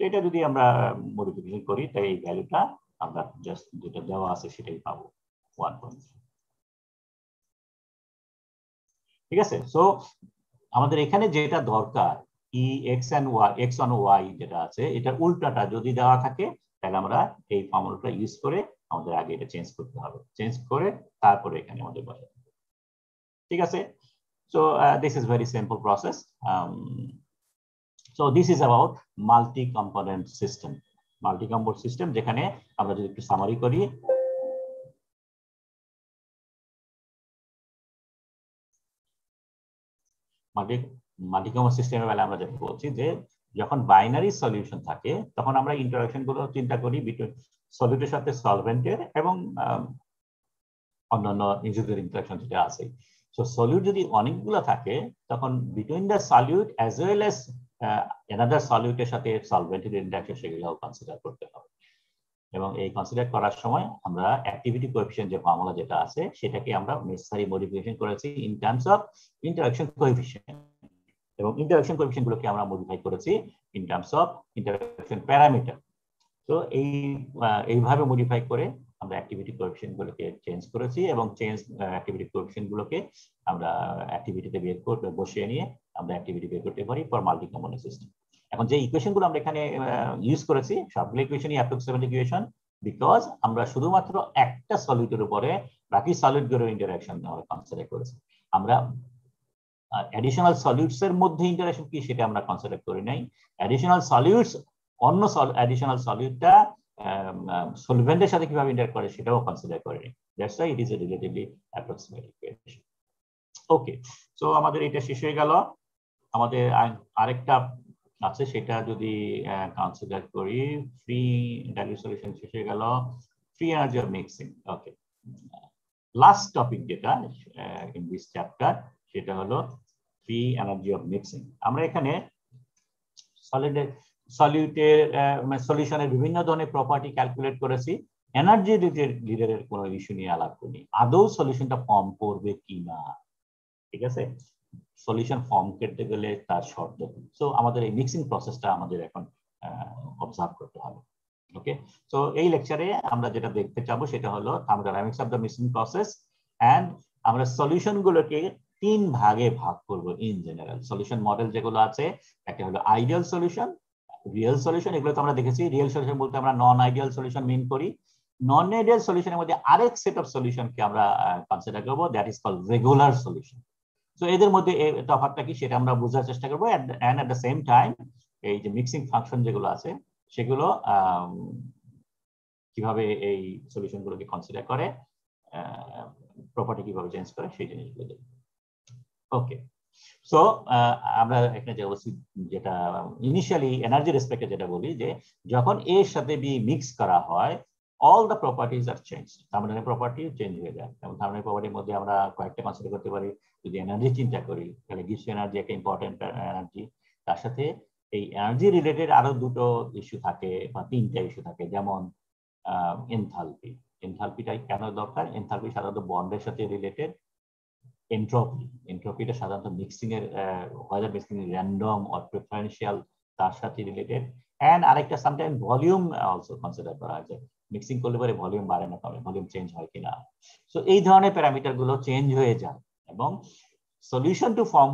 এটা যদি আমরা মডিফিকেশন করি তাই এই ভ্যালুটা আমরা জাস্ট যেটা দেওয়া আছে সেটাই পাবো 1.3। ঠিক আছে, সো আমাদের এখানে যেটা দরকার E X and Y, X on Y যেটা আছে এটার উল্টাটা যদি দেওয়া থাকে তাহলে আমরা এই ফর্মুলাটা ইউজ করে আমাদের আগে এটা চেঞ্জ করতে হবে, চেঞ্জ করে তারপরে এখানে আমাদের বসাতে হবে। ঠিক আছে, so this is very simple process. So this is about multi-component system. Multi-component system যেখানে আমরা যদি একটু সামারি করি, মাল্টি-কম্পোনেন্ট সিস্টেমের বেলা আমরা যেটা বলছি যে যখন বাইনারি সলিউশন থাকে তখন আমরা ইন্টারাকশন গুলো চিন্তা করি বিটুইন সলিউটের সাথে সলভেন্টের এবং অন্যান্য নিজেদের ইন্টারাকশন যেটা আছে। সো সলিউট যদি অনেকগুলো থাকে তখন between the solute as well as another সলিউটের সাথে সলভেন্টের ইন্টারাকশন সেগুলো কনসিডার করতে হবে, এবং এই কনসিডার করার সময় আমরা অ্যাক্টিভিটি কোএফিশিয়েন্ট যে ফর্মুলা যেটা আছে সেটাকে আমরা নেসেসারি মডিফিকেশন করেছি in terms of interaction coefficient, এবং ইন্টারাকশন কোএফিশিয়েন্ট গুলোকে আমরা মডিফাই করেছি in terms of interaction parameter. তো এইভাবে মডিফাই করে আমরা অ্যাক্টিভিটি কোএফিশিয়েন্ট গুলোকে চেঞ্জ করেছি, এবং চেঞ্জ অ্যাক্টিভিটি কোএফিশিয়েন্ট গুলোকে আমরা অ্যাক্টিভিটিতে বের করতে বসিয়ে নিয়ে আমরা অ্যাক্টিভিটি বের করতে পারি ফর মাল্টি কম্পোনেন্ট সিস্টেম। এখন যে ইকুয়েশন গুলো আমরা এখানে ইউজ করেছি সবগুলো ইকুয়েশনই অ্যাপ্রক্সিমেট ইকুয়েশন, বিকজ আমরা শুধুমাত্র একটা সলিউটের উপরে বাকি সলিড গুলোর ইন্টারাকশন আমরা কনসিডার করেছি। আমরা অ্যাডিশনাল সলিউটস এর মধ্যে ইন্টারাকশন কি সেটা আমরা কনসিডার করি নাই। অ্যাডিশনাল সলিউটস অন্য অ্যাডিশনাল সলিউটটা সলভেন্টের সাথে কিভাবে ইন্টারঅ্যাক্ট করে সেটাও কনসিডার করিনি। That's why it is A relatively approximate equation. Okay, so আমাদের এটা শেষ হয়ে গেল। আমাদের আরেকটা আছে সেটা যদি কনসিডার করি, ফ্রি ডাইলিউট সলিউশন শেষ হয়ে গেল, free energy of mixing. Okay, last topic যেটা ইন দিস চ্যাপ্টার সেটা হলো ফ্রি এনার্জি অফ মিক্সিং। আমরা এখানে সলিউটের সলিউশনের বিভিন্ন ধরনের প্রপার্টি ক্যালকুলেট করেছি, এনার্জি রিলেটেড কোনো ইস্যু নিয়ে আলাপ করিনি, আদৌ সলিউশনটা ফর্ম করবে কিনা। ঠিক আছে, সলিউশন ফর্ম করতে গেলে তার শর্ত, সো আমাদের এই মিক্সিং প্রসেসটা আমাদের এখন অবজার্ভ করতে হবে। ওকে, সো এই লেকচারে আমরা যেটা দেখতে চাবো সেটা হলো thermodynamics of the mixing process, and আমরা সলিউশন গুলোকে 3 ভাগে ভাগ করব। ইন জেনারেল সলিউশন মডেল যেগুলো আছে, একটা হলো আইডিয়াল সলিউশন, রিয়েল সলিউশন, এগুলো তো আমরা দেখেছি। রিয়েল সলিউশন বলতে আমরা নন আইডিয়াল সলিউশন মিন করি। নন আইডিয়াল সলিউশনের মধ্যে আরেক সেট অফ সলিউশনকে আমরা কনসিডার করব, that is called regular solution. তো এদের মধ্যে তফাৎটা কি সেটা আমরা বোঝার চেষ্টা করবো, and at the same time এই যে মিক্সিং ফাংশন যেগুলো আছে সেগুলো কিভাবে এই সলিউশন গুলোকে কনসিডার করে, প্রপার্টি কিভাবে চেঞ্জ করে সেই জিনিসগুলো দেখব। ওকে, সো আমরা এখানে যে যেটা ইনিশিয়ালি এনার্জি রেসপেক্টে যেটা বলি যে যখন এ এর সাথে বি মিক্স করা হয় all the properties are changed, thermodynamic property change হয়ে যায়। এবং থার্মোডাইনামিক প্রপার্টির মধ্যে আমরা কয়েকটা কনসিডার করতে পারি। যদি এনার্জি চিন্তা করি তাহলে গিবস এনার্জি একটা ইম্পর্টেন্ট এনার্জি, তার সাথে এই এনার্জি রিলেটেড আরো দুটো ইস্যু থাকে বা 3টা ইস্যু থাকে, যেমন এনথালপি। এনথালপিটাই কেন দরকার? এনথালপি সাধারণত বন্ডের সাথে রিলেটেড। এন্ট্রপি, এন্ট্রপিটা সাধারণত মিক্সিং এর weather mixing random or preferential তার সাথে রিলেটেড। এন্ড আরেকটা সামটাইম ভলিউম অলসো কনসিডার করা হয়, মিক্সিং করলে পরে ভলিউম বাড়ে না কমে, ভলিউম চেঞ্জ হয় কিনা। সো এই ধরনের প্যারামিটার গুলো চেঞ্জ হয়ে যায়, এবং solution to form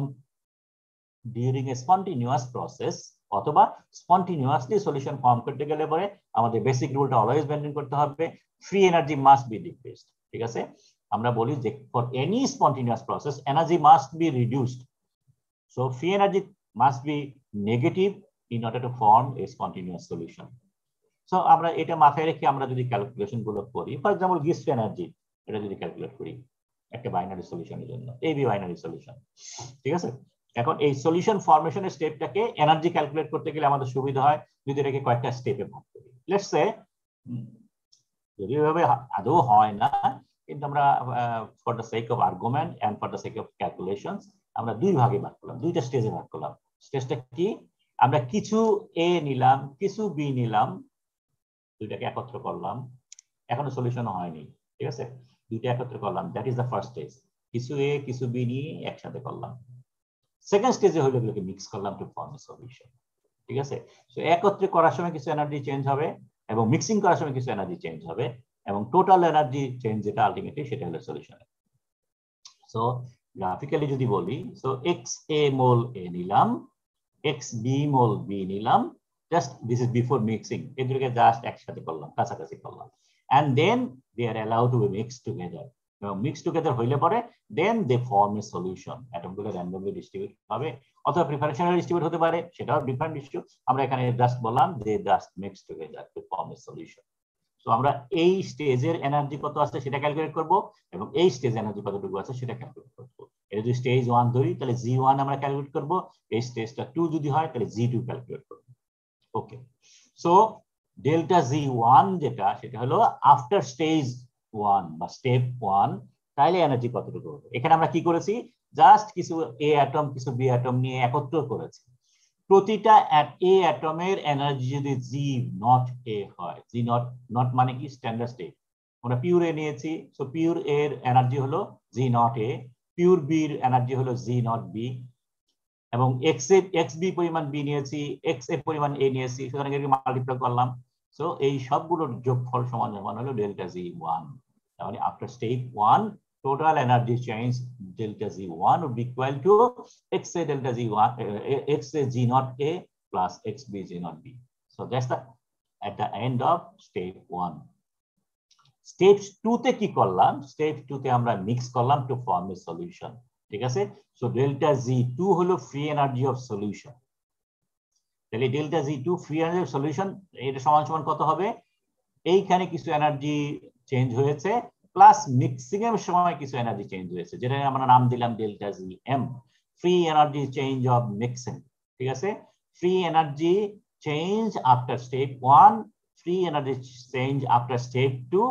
during a spontaneous process অথবা স্পন্টিনিউয়াসলি সলিউশন ফর্ম করতে গেলে পরে আমাদের বেসিক রুলটা অলওয়েজ মেইনটেইন করতে হবে, free energy must be decreased. ঠিক আছে, আমরা বলি যে for any spontaneous process energy must be reduced, so free energy must be negative in order to form a spontaneous solution. So আমরা এটা মাথায় রেখে আমরা যদি ক্যালকুলেশন গুলো করি, for example gives to energy, এটা যদি ক্যালকুলেট করি একটা বাইনারি সলিউশনের জন্য, এবি বাইনারি সলিউশন, ঠিক আছে। এখন এই সলিউশন ফরমেশনের স্টেপটাকে এনার্জি ক্যালকুলেট করতে গেলে আমাদের সুবিধা হয় যদি এটাকে কয়েকটা স্টেপে ভাগ করি। লেটস সে, যদি এভাবে আদৌ হয় না, কিন্তু আমরা for the sake of argument and for the sake of calculations আমরা দুই ভাগে ভাগ করলাম, দুইটা স্টেজে ভাগ করলাম। স্টেজটা কি, আমরা কিছু এ নিলাম, কিছু বি নিলাম, দুইটাকে একত্র করলাম, এখনো সলিউশন হয়নি, ঠিক আছে, দুইটা একত্র করলাম, that is the first stage. কিছু এ কিছু বি নিয়ে একসাথে করলাম। সেকেন্ড স্টেজে হলো এগুলোকে মিক্স করলাম টু ফর্ম এ সলিউশন, ঠিক আছে। সো একত্রে করার সময় কিছু এনার্জি চেঞ্জ হবে এবং মিক্সিং করার সময় কিছু এনার্জি চেঞ্জ হবে এবং টোটাল এনার্জি চেঞ্জ যেটা আলটিমেটলি সেটা হলো সলিউশন। সো গ্রাফিক্যালি যদি বলি, so x A mole A নিলাম, এক্স বি মোল বি নিলাম, just this is before mixing, এগুলোকে জাস্ট একসাথে করলাম, কাছাকাছি করলাম, and then they are allowed to be mixed together. এবং মিক্স টুগেদার হইলে পরে then they form a solution. অ্যাটমগুলো র্যান্ডমলি ডিস্ট্রিবিউট হবে অথবা প্রিপারেশনালি ডিস্ট্রিবিউট হতে পারে, সেটাও ডিফারেন্ট ইস্যু। আমরা এখানে জাস্ট বললাম যে just mix together to form a solution. তো আমরা এই স্টেজের এনার্জি কত আছে সেটা ক্যালকুলেট করব এবং এই স্টেজ এনার্জি কতটুকু আছে সেটা ক্যালকুলেট করব। এটা যদি স্টেজ 1 ধরি তাহলে G1 আমরা ক্যালকুলেট করব, এই স্টেজটা 2 যদি হয় তাহলে G2 ক্যালকুলেট করব। ওকে, সো ডেল্টা G1 যেটা সেটা হলো আফটার স্টেজ 1 বা স্টেপ 1, তাহলে এনার্জি কতটুকু হবে। এখানে আমরা কি করেছি, জাস্ট কিছু এ অ্যাটম কিছু বি অ্যাটম নিয়ে একত্র করেছি। প্রতিটা এ অ্যাটমের এনার্জি যদি জি নট এ হয়, জি নট, নট মানে কি স্ট্যান্ডার্ড স্টেট, আমরা পিওর এ নিয়েছি, সো পিওর এর এনার্জি হলো জি নট এ, পিওর বি এর এনার্জি হলো জি নট বি, এবং এক্স এ এক্স বি পরিমাণ বি নিয়েছি, এক্স এ পরিমাণ এ নিয়েছি, সুতরাং এটাকে মাল্টিপ্লাই করলাম। সো এই সবগুলোর যোগফল সমান সমান হলো ডেল্টা G1। তাহলে after step 1 total energy change delta Z1 would be equal to XA delta Z1 XA G naught A plus XB G naught B. So that's the at the end of step 1. Step 2 তে কি করলাম, step 2 তে আমরা mix করলাম to form a solution, ঠিক আছে। So delta Z2 হলো free energy of solution. তাহলে delta Z2 free energy of solution এটা সমান সমান কত হবে, এইখানে কিছু এনার্জি চেঞ্জ হয়েছে প্লাস মিক্সিং এর সময় কিছু এনার্জি চেঞ্জ হয়েছে, যেটা আমরা নাম দিলাম delta Gm, free energy change of mixing, ঠিক আছে। Free energy change after step 1, free energy change after step 2,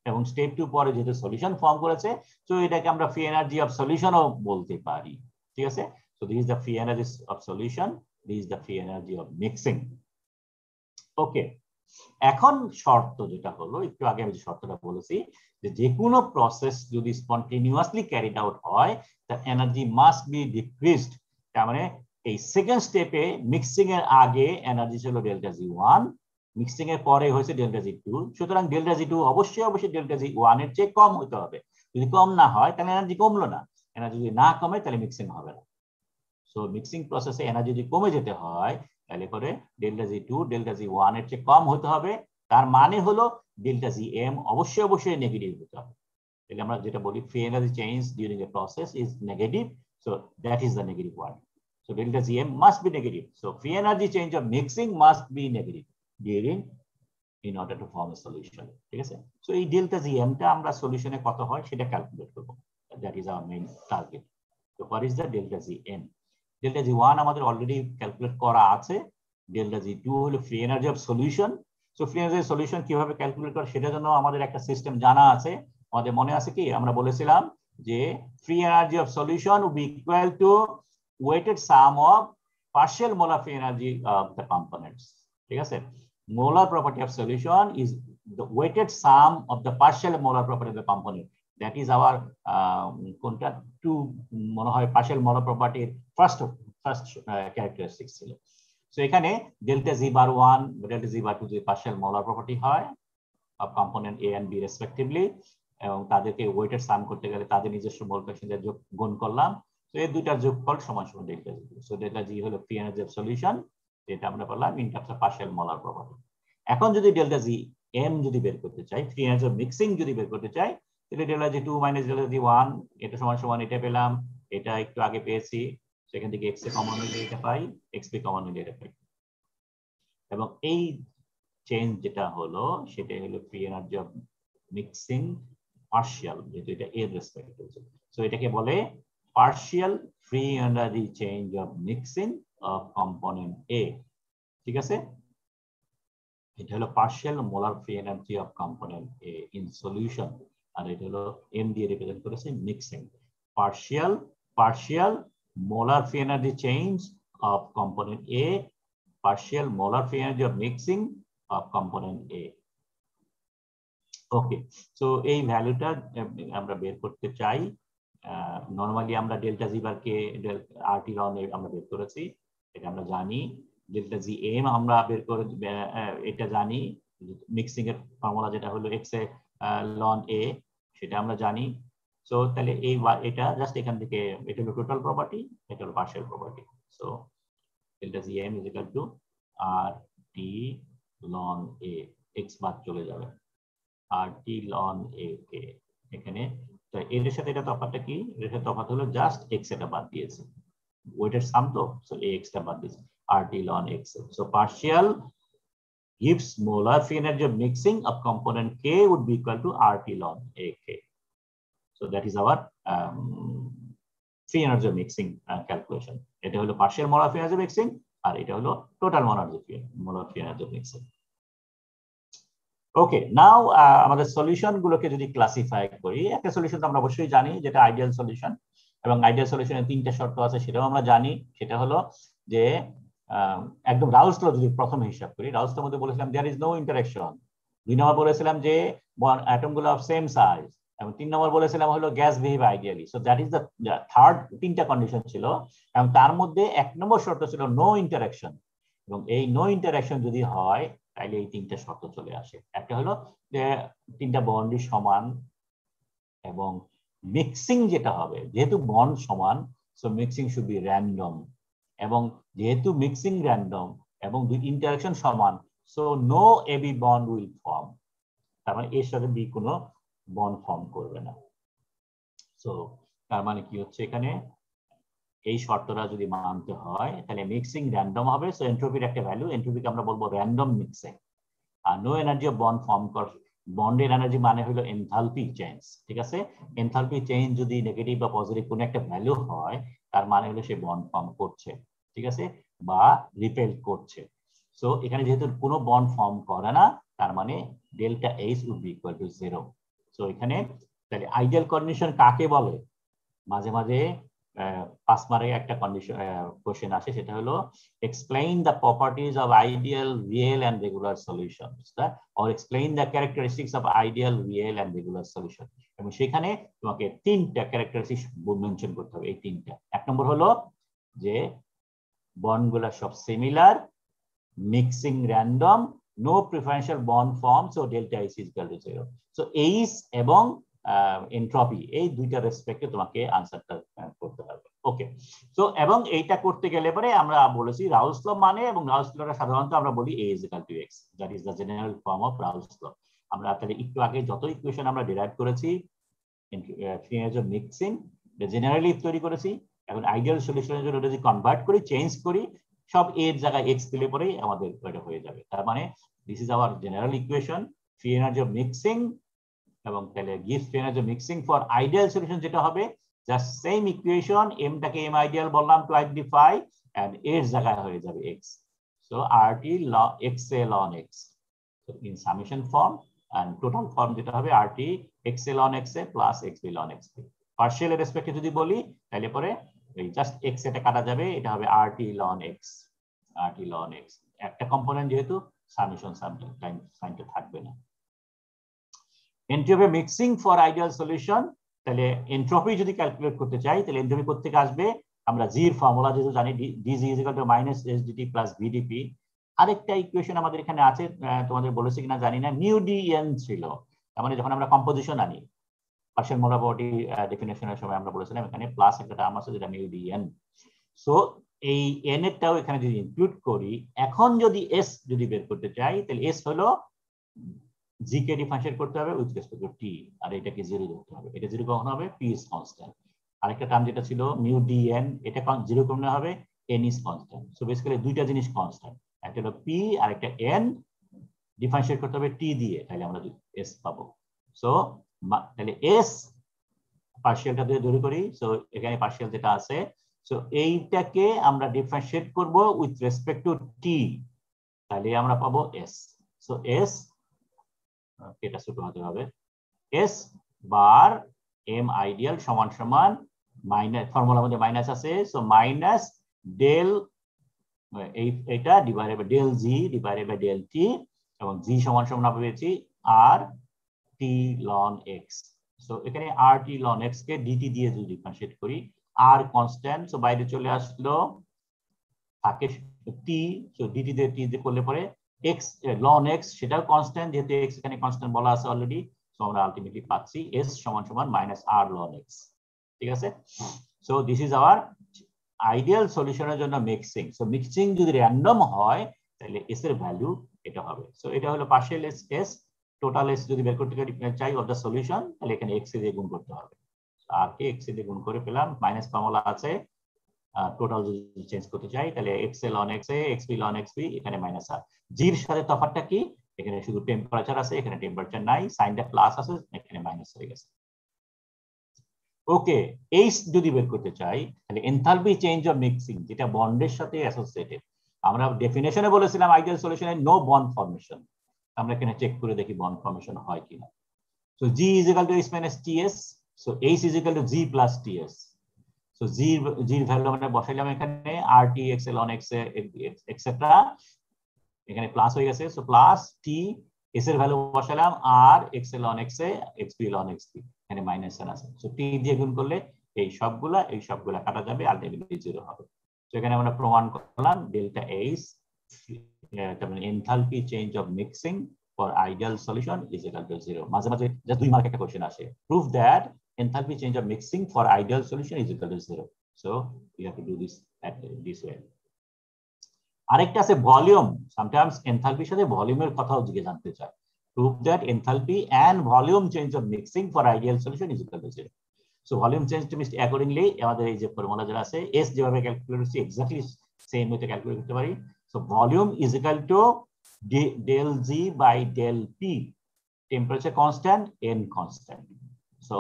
এবং স্টেপ 2 পরে যেহেতু সলিউশন ফর্ম করেছে, তো এটাকে আমরা ফ্রি এনার্জি অফ সলিউশনও বলতে পারি, ঠিক আছে। So this is the free energy of solution, this is the free energy of mixing. Okay, এখন শর্ত যেটা হলো, একটু আগে আমি যে শর্তটা বলেছি, যে কোনো প্রসেস যদি স্পন্টেনিয়াসলি ক্যারিড আউট হয়, তার এনার্জি মাস্ট বি ডিক্রিজড। তার মানে এই সেকেন্ড স্টেপে মিক্সিং এর আগে এনার্জি ছিল ডেল্টা G1, মিক্সিং এর পরে হয়েছে ডেল্টা G2, সুতরাং ডেল্টা G2 অবশ্যই ডেল্টা G1 এর চেয়ে কম হতে হবে। যদি কম না হয় তাহলে এনার্জি কমলো না, এনার্জি যদি না কমে তাহলে মিক্সিং হবে না। সো মিক্সিং প্রসেসে এনার্জি যদি কমে যেতে হয় তাহলে করে ডেল্টা G2 ডেল্টা G1 এর চেয়ে কম হতে হবে, তার মানে হলো ডেল্টা Gm অবশ্যই নেগেটিভ হতে হবে। তাহলে আমরা যেটা বলি free energy change during a process is negative, so that is the negative word. So delta Gm must be negative, so free energy change of mixing must be negative during in order to form a solution, ঠিক আছে। So এই delta Gm টা আমরা সলিউশনে কত হয় সেটা calculate করব, that is our main target. So what is the delta Gm? Delta G1 আমাদের অলরেডি ক্যালকুলেট করা আছে, ডেল্টা G2 হলো free energy of solution. So free energy solution কিভাবে ক্যালকুলেট করে সেটার জন্য আমাদের একটা সিস্টেম জানা আছে। আমাদের মনে আছে কি, আমরা বলেছিলাম যে free energy of solution will be equal to weighted sum of partial molar free energy of the components, ঠিক আছে। Molar property of solution is the weighted sum of the partial molar property of the component. That is our contact to মনে হয় partial molar property first characteristics ছিল। So এখানে delta Z bar 1 delta Z bar 2 যে partial molar property হয় of component A and B respectively, এবং তাদেরকে weighted sum করতে গেলে তাদের নিজস্ব মোল কোএফিসিয়েন্ট যোগ গুণ করলাম, তো এই দুইটার যোগফল সমান সমান delta G। So delta G হলো ফ্রি এনার্জি অফ সলিউশন, যেটা আমরা বললাম in terms of partial molar property. এখন যদি ডেল্টা Gm যদি বের করতে চাই, ফ্রি এনার্জি অফ মিক্সিং যদি বের করতে চাই, তাহলে delta G2 minus delta G1 এটা সমান সমান এটা পেলাম, এটা একটু আগে পেয়েছি, সেখান থেকে x এ কমন নিলে এটা পাই, xp কমন নিলে এটা পাই, এবং এই চেঞ্জ যেটা হলো সেটাই হলো free energy of mixing partial, যেহেতু এটা এর রেসপেক্ট হচ্ছে। সো এটাকে বলে partial free energy change of mixing of component A. ঠিক আছে, এটা হলো partial molar free energy of component A in solution, আর এটা হলো এম দিয়ে রিপ্রেজেন্ট করেছে mixing. Partial molar free energy change of component A, partial molar free energy of mixing of component A. Okay, so এই ভ্যালুটা আমরা বের করতে চাই। নরমালি আমরা ডেল্টা জি বার কে আরটি লন আমরা বের করেছি, এটা আমরা জানি। ডেল্টা জি এম আমরা বের করে এটা জানি, মিক্সিং এর ফর্মুলা যেটা হলো এক্স এ লন এ, সেটা আমরা জানি। সো তাহলে এই এটা জাস্ট এখান থেকে এটা হলো টোটাল প্রপার্টি, এটা হলো partial property. So delta G M is equal to R T ln a, x বাদ চলে যাবে, আর টি লন এ কে এখানে। তো এর সাথে এটা তফাৎটা কি, এর সাথে তফাৎ হলো জাস্ট এক্স এটা বাদ দিয়েছে, ওয়েটের সাম তো, সো এ এক্স টা বাদ দিয়েছে, আর T ln x. So partial gives molar free energy of mixing of component K would be equal to RT ln AK. So that is our free energy of mixing calculation. এটা হলো partial molar free energy of mixing, আর এটা হলো total molar free energy of mixing. ওকে, নাও আমাদের solution গুলোকে যদি classify করি, একটা solution তো আমরা অবশ্যই জানি যেটা আইডিয়াল সলিউশন, এবং আইডিয়াল সলিউশনের তিনটা শর্ত আছে সেটাও আমরা জানি। সেটা হলো যে একদম রাউলস ল যদি প্রথমে হিসাব করি, রাউলস লর মধ্যে বলেছিলাম দেয়ার ইজ নো ইন্টারাকশন। 2 নম্বর বলেছিলাম যে অ্যাটম গুলো অফ সেম সাইজ, এবং 3 নম্বর বলেছিলাম হলো gas behave ideally. So that is the third, তিনটা কন্ডিশন ছিল, এবং তার মধ্যে 1 নম্বর শর্ত ছিল নো ইন্টারাকশন। এবং এই নো ইন্টারাকশন যদি হয় তাহলে এই তিনটা শর্ত চলে আসে। একটা হলো যে তিনটা বন্ডই সমান, এবং মিক্সিং যেটা হবে যেহেতু বন্ড সমান, so mixing should be random, এবং যেহেতু মিক্সিং র্যান্ডম এবং দুই ইন্টারাকশন সমান, so no AB bond will form, তার মানে এর সাথে বি কোনো বন্ড ফর্ম করবে না। সো তার মানে কি হচ্ছে, এখানে এই শর্তটা যদি মানতে হয় তাহলে মিক্সিং র্যান্ডম হবে। সো এন্ট্রপির একটা ভ্যালু, এন্ট্রপিকে আমরা বলবো র্যান্ডম মিক্সিং। আর no energy of bond form কর, বন্ডের এনার্জি মানে হলো এনথালপি চেঞ্জ। ঠিক আছে, এনথালপি চেঞ্জ যদি নেগেটিভ বা পজিটিভ কোনো একটা ভ্যালু হয়, তার মানে হলো সে বন্ড ফর্ম করছে, ঠিক আছে, বা রিপেল করছে। সো এখানে যেহেতু কোনো বন্ড ফর্ম করে না, তার মানে delta H would be equal to 0। So এখানে তাহলে আইডিয়াল কন্ডিশন কাকে বলে? মাঝে মাঝে 5 মার্কে একটা কন্ডিশন কোশ্চেন আসে, সেটা হলো explain the properties of ideal real and regular solutions, or explain the characteristics of ideal real and regular solution. এবং সেখানে তোমাকে 3টা ক্যারেক্টারিস্টিক্স মেনশন করতে হবে। এই 3টা, 1 নম্বর হলো যে বন্ডগুলো সব similar, mixing random, no preferential bond form, so delta H is equal to 0। So H এবং এন্ট্রপি এই দুইটা রেসপেক্টে তোমাকে আনসারটা করতে হবে। ওকে, সো এবং এইটা করতে গেলে পরে আমরা বলেছি রাউলস ল মানে, এবং রাউলস লটা সাধারণত আমরা বলি A is equal to X, that is the general form of Raoult's law. আমরা তাহলে একটু আগে যত ইকুয়েশন আমরা ডিরাইভ করেছি free energy of mixing generally তৈরি করেছি, এখন আইডিয়াল সলিউশনের জন্য যদি কনভার্ট করি, চেঞ্জ করি, সব এর জায়গায় এক্স দিলে পরেই আমাদের এটা হয়ে যাবে। তার মানে this is our general equation free energy of mixing, এবং তাহলে gives free energy mixing for ideal solution যেটা হবে জাস্ট সেম ইকুয়েশন, এমটাকে এম আইডিয়াল বললাম টু আইডেন্টিফাই, এন্ড এর জায়গায় হয়ে যাবে X. So RT X A ln X in summation form, and total form যেটা হবে RT X A ln X A plus X B ln X B. Partial এর রেসপেক্টে যদি বলি তাহলে পরে এই জাস্ট এক্স এটা কাটা যাবে, এটা হবে R T ln x, R T ln x. একটা কম্পোনেন্ট যেহেতু সামেশন সাইনটা থাকবে না। Entropy mixing for ideal solution, তাহলে এন্ট্রপি যদি ক্যালকুলেট করতে চাই তাহলে এন্ট্রপি কোথা থেকে আসবে? আমরা জি এর ফর্মুলা যেহেতু জানি, d G is equal to minus S d T plus V d P. আরেকটা ইকুয়েশন আমাদের এখানে আছে, তোমাদের বলেছি কিনা জানি না, মিউ ডিএন ছিল। তার মানে যখন আমরা কম্পোজিশন আনি পার্শিয়াল মোলার প্রপার্টি ডেফিনেশনের সময় আমরা বলেছিলাম এখানে প্লাস একটা টার্ম আছে যেটা মিউ ডিএন। সো এই এন এরটাও এখানে যদি ইনক্লুড করি, এখন যদি এস যদি বের করতে চাই তাহলে এস হলো জি কে ডিফারেন্সিয়েট করতে হবে উইথ রেসপেক্ট টু টি, আর এটাকে 0 ধরতে হবে। এটা 0 কখন হবে? P is constant. আরেকটা টার্ম যেটা ছিল মিউ ডিএন, এটা 0 কখন হবে? N is constant. So basically দুইটা জিনিস কনস্ট্যান্ট, একটা হলো পি আর একটা এন, ডিফারেন্সিয়েট করতে হবে টি দিয়ে, তাহলে আমরা এস পাবো। সো তাহলে এস পার্শিয়ালটা দিয়ে দূর করি, সো এখানে পার্শিয়াল যেটা আছে, সো এইটাকে আমরা ডিফারেন্সিয়েট করব উইথ রেসপেক্ট টু টি, তাহলে আমরা পাবো এস। সো এস, এটা ছোট হতে হবে, এস বার এম আইডিয়াল সমান সমান মাইনাস, ফর্মুলার মধ্যে মাইনাস আছে, সো মাইনাস ডেল এটা divided by del G divided by del T, এবং জি সমান সমান আমরা পেয়েছি R T ln x. So এখানে আর টি লন এক্স কে ডিটি দিয়ে যদি ডিফারেন্সিয়েট করি, আর কনস্ট্যান্ট, সো বাইরে চলে আসলো থাকে টি, সো ডিটি দিয়ে টি দিয়ে করলে পরে এক্স লন এক্স সেটাও কনস্ট্যান্ট, যেহেতু এক্স এখানে কনস্ট্যান্ট বলা আছে অলরেডি, সো আমরা আলটিমেটলি পাচ্ছি এস সমান সমান মাইনাস আর লন এক্স। ঠিক আছে, so this is our ideal সলিউশনের জন্য মিক্সিং। সো মিক্সিং যদি র্যান্ডম হয় তাহলে এস এর ভ্যালু এটা হবে। সো এটা হলো partial S, S total S যদি বের করতে চাই অফ দ্য সলিউশন, তাহলে এখানে এক্স দিয়ে গুণ করতে হবে, আর কে এক্স দিয়ে গুণ করে পেলাম, মাইনাস ফর্মুলা আছে, টোটাল যদি চেঞ্জ করতে চাই তাহলে X A ln X A, X P ln X P, এখানে মাইনাস আর। জির সাথে তফাৎটা কি, এখানে শুধু টেম্পারেচার আছে, এখানে টেম্পারেচার নাই, সাইনটা প্লাস আছে, এখানে মাইনাস হয়ে গেছে। ওকে, এইচ যদি বের করতে চাই তাহলে এনথালপি চেঞ্জ অফ মিক্সিং, যেটা বন্ডের সাথে অ্যাসোসিয়েটেড। আমরা ডেফিনেশনে বলেছিলাম আইডিয়াল সলিউশনে নো বন্ড ফর্মেশন, আমরা এখানে চেক করে দেখি বন্ড ফর্মেশন হয় কিনা। So G is equal to H minus TS, so H is equal to G plus TS. So জির ভ্যালু আমরা বসাইলাম এখানে R T X L N X etcetera, এখানে প্লাস হয়ে গেছে, সো প্লাস টি, এস এর ভ্যালু বসালাম R X L N X A, X P on X P, এখানে মাইনাস এন আছে, সো টি দিয়ে গুণ করলে এই সবগুলা কাটা যাবে, আলটিমেটলি জিরো হবে। তো এখানে আমরা প্রমাণ করলাম ডেল্টা এইচ, তার মানে enthalpy change of mixing for ideal solution is equal two zero. মাঝে মাঝে যা 2 মার্ক একটা কোশ্চেন আসে, prove that enthalpy change of mixing for ideal solution is equal to 0. So you have to do this at this way. আরেকটা আছে volume, sometimes এনথালপির সাথে ভলিউমের কথাও জিজ্ঞেস জানতে চায়। Prove that enthalpy and volume change of mixing for ideal solution is equal to 0. So volume change to mix accordingly আমাদের এই যে ফর্মুলা যেটা আছে, এস যেভাবে ক্যালকুলেট করছি এক্স্যাক্টলি সেম ওয়েতে ক্যালকুলেট করতে পারি। So volume is equal to del G by del P, temperature constant, N constant. So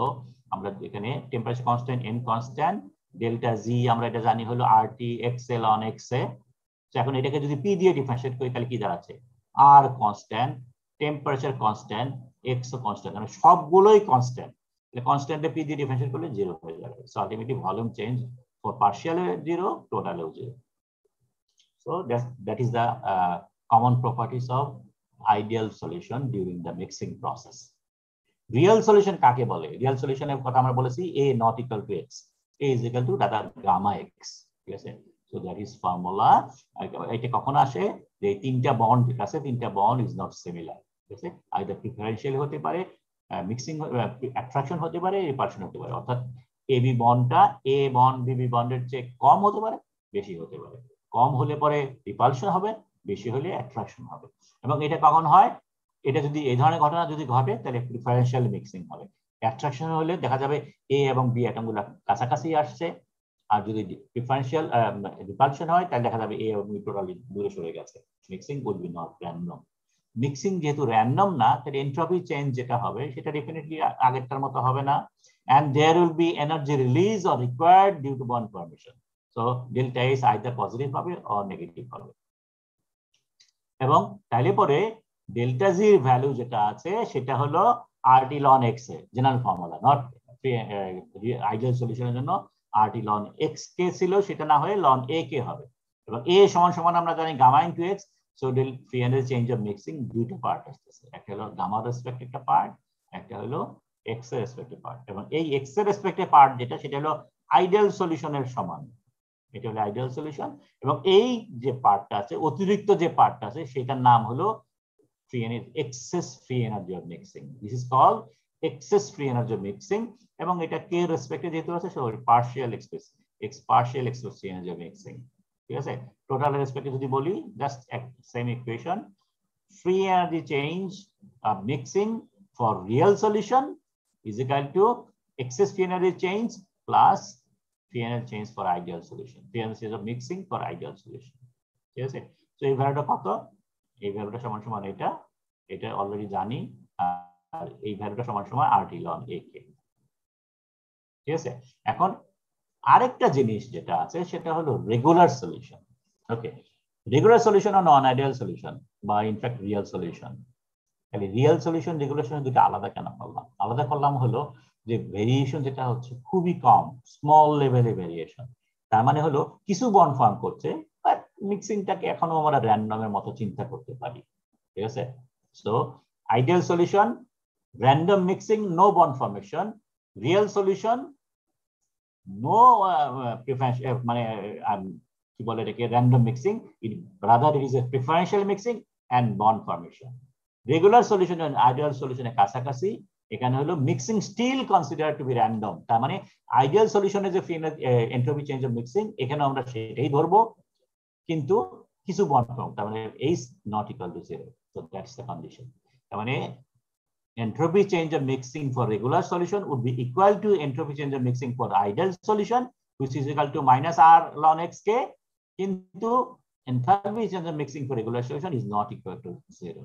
আমরা এখানে temperature constant, N constant, delta G আমরা এটা জানি হলো RT X L N X A. এখন এটাকে যদি পি দিয়ে ডিফারেন্সিয়েট করি তাহলে কি দাঁড়াচ্ছে, R constant, temperature constant, X ও কনস্ট্যান্ট, মানে সবগুলোই কনস্ট্যান্ট, তাহলে কনস্ট্যান্টে পি দিয়ে ডিফারেন্সিয়েট করলে জিরো হয়ে যাবে। So ultimately volume change for partial zero, টোটালেও zero. So that is the common properties of ideal solution during the mixing process. Real solution কাকে বলে? রিয়েল সলিউশনের কথা আমরা বলেছি a not equal to x, a is equal to দাদা gamma x, ঠিক আছে? So that is formula. এটা কখন আসে, যে তিনটা বন্ড যেটা আছে, তিনটা বন্ড ইজ নট সিমিলার, ঠিক আছে? আইদার প্রিফারেন্সিয়াল হতে পারে, মিক্সিং অ্যাট্রাকশন হতে পারে, রিপালশন হতে পারে, অর্থাৎ এবি বন্ডটা এ বন্ড বিবি বন্ডের চেয়ে কম হতে পারে, বেশি হতে পারে। কম হলে পরে রিপালশন হবে, বেশি হলে অ্যাট্রাকশন হবে। এবং এটা কখন হয়, এটা যদি এই ধরনের ঘটনা যদি ঘটে তাহলে প্রিফারেন্সিয়াল মিক্সিং হবে। অ্যাট্রাকশন হলে দেখা যাবে এ এবং বি অ্যাটমগুলো কাছাকাছি আসছে, আর যদি প্রিফারেন্সিয়াল রিপালশন হয় তাহলে দেখা যাবে এ এবং বি টোটালি দূরে সরে গেছে। Mixing will be not random. Mixing যেহেতু র্যান্ডম না, তাহলে এন্ট্রপি চেঞ্জ যেটা হবে সেটা ডেফিনেটলি আগেরটার মতো হবে না, and there will be energy release or required due to bond formation. So delta is either positive হবে or negative হবে। এবং তাইলে পরে ডেল্টা জির ভ্যালু যেটা আছে সেটা হলো RT ln X A, general formula, not ideal সলিউশনের জন্য আরটি লন এক্স কে ছিল, সেটা না হয়ে লন এ কে হবে। এবং এ সমান সমান আমরা জানি gamma into x. So del free energy change of mixing দুইটা পার্ট আসতেছে, একটা হলো গামার রেসপেক্ট একটা পার্ট, একটা হলো এক্স এর রেসপেক্টে পার্ট। এবং এই এক্স এর রেসপেক্টে পার্ট যেটা, সেটা হলো আইডিয়াল সলিউশনের সমান, এটা হলো আইডিয়াল সলিউশন। এবং এই যে পার্টটা আছে, অতিরিক্ত যে পার্টটা আছে, সেটার নাম হলো free energy, excess free energy of mixing. This is called excess free energy of mixing. এবং এটা কে রেসপেক্টে যেহেতু আছে, so partial express partial express free energy of mixing, ঠিক আছে? টোটাল রেসপেক্টে যদি বলি, just same equation, free energy change of mixing for real solution is equal to excess free energy change plus free energy change for ideal solution, free energy change of mixing for ideal solution, ঠিক আছে? তো এই ভ্যালুটা কত, এই ভ্যালুটা সমান সমান এটা, এটা অলরেডি জানি, আর এই ভ্যালুটা সমান সমান RT ln AK। ঠিক আছে, এখন আরেকটা জিনিস যেটা আছে সেটা হলো রেগুলার সলিউশন। ওকে, রেগুলার সলিউশন আর নন আইডিয়াল সলিউশন বা ইনফ্যাক্ট রিয়েল সলিউশন। তাহলে রিয়েল সলিউশন রেগুলার সলিউশন দুটো আলাদা কেন করলাম? আলাদা করলাম হলো যে ভেরিয়েশন যেটা হচ্ছে খুবই কম, স্মল লেভেলে ভেরিয়েশন। তার মানে হলো কিছু বন্ড ফর্ম করছে, বাট মিক্সিংটাকে এখনো আমরা র্যান্ডমের মতো চিন্তা করতে পারি। ঠিক আছে, so ideal solution random mixing, no bond formation. Real solution no preference, মানে কি বলে এটাকে, random mixing, rather it is a preferential mixing and bond formation. Regular solution ideal সলিউশনের কাছাকাছি, এখানে হলো mixing still consider to be random. তার মানে আইডিয়াল সলিউশনে যে এন্ট্রপি চেঞ্জ অফ মিক্সিং, এখানে আমরা সেটাই ধরবো, কিন্তু কিছু বন্ড ফর্ম, তার মানে H not equal to 0, so that's the condition। তার মানে entropy change of mixing for regular solution would be equal to entropy change of mixing for ideal solution, which is equal to minus R ln xk, কিন্তু enthalpy change of mixing for regular solution is not equal to 0,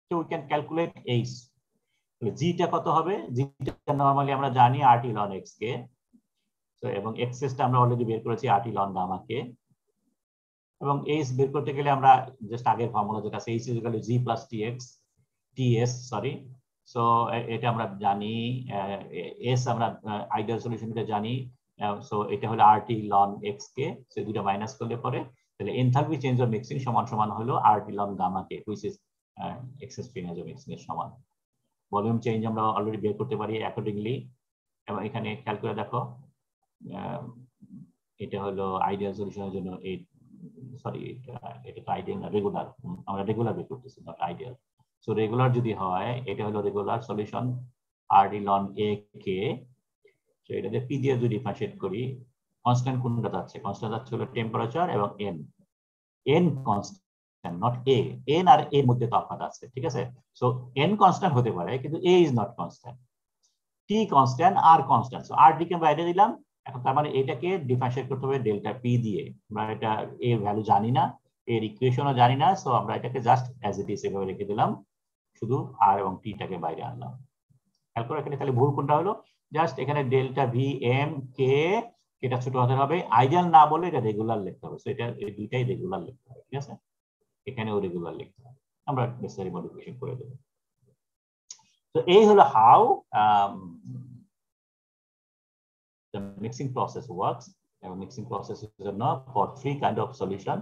so we can calculate H। g টা কত হবে? g টা normally আমরা জানি RT ln xk, so এবং xs টা আমরা অলরেডি বের করেছি RT ln gamma k, এবং H বের করতে গেলে আমরা জাস্ট আগের ফর্মুলা যেটা আছে H is equal to g plus ts, sorry. So এটা আমরা জানি, এস আমরা আইডিয়াল সলিউশনটা জানি, সো এটা হলো RT ln xk, সো দুটো মাইনাস করলে পরে তাহলে এনথালপি চেঞ্জ অফ মিক্সিং সমান সমান হলো RT ln gamma k, which is excess change of mixing এর সমান। ভলিউম চেঞ্জ আমরা অলরেডি বের করতে পারি অ্যাকর্ডিংলি, এবং এখানে খেয়াল করে দেখো, এটা হলো আইডিয়াল সলিউশনের জন্য, সরি এটা তো আইডিয়াল না, রেগুলার, আমরা রেগুলার বের করতেছি, নট আইডিয়াল। সো রেগুলার যদি হয়, এটা হলো regular solution RT ln AK, so এটাতে পি দিয়ে যদি ডিফারেন্সিয়েট করি, কনস্ট্যান্ট কোনটা যাচ্ছে? কনস্ট্যান্ট যাচ্ছে হলো টেম্পারেচার এবং n constant, not a। n আর a এর মধ্যে তফাৎ আছে, ঠিক আছে? সো n কনস্ট্যান্ট হতে পারে, কিন্তু a is not constant. t constant, r constant, so r d কে বাইরে দিলাম। এখন তার মানে এটাকে ডিফারেন্সিয়েট করতে হবে ডেল্টা p দিয়ে। আমরা এটা এর ভ্যালু জানি না, এর ইকুয়েশনও জানি না, সো আমরা এটাকে জাস্ট অ্যাজ ইট ইজ এভাবে রেখে দিলাম, শুধু r এবং t টাকে বাইরে আনলাম। খেয়াল করো এখানে তাহলে ভুল কোনটা হলো? জাস্ট এখানে ডেল্টা ভি এম কে, এটা ছোট হাতের হবে, আইডিয়াল না বলে এটা রেগুলার লিখতে হবে। সো এটা এই দুইটাই রেগুলার লিখতে হবে, ঠিক আছে? এখানেও রেগুলার লিখতে হবে, আমরা নেসেসারি মডিফিকেশন করে দেব। তো এই হলো how the mixing process works। এবং মিক্সিং প্রসেসের জন্য for three kind of solution,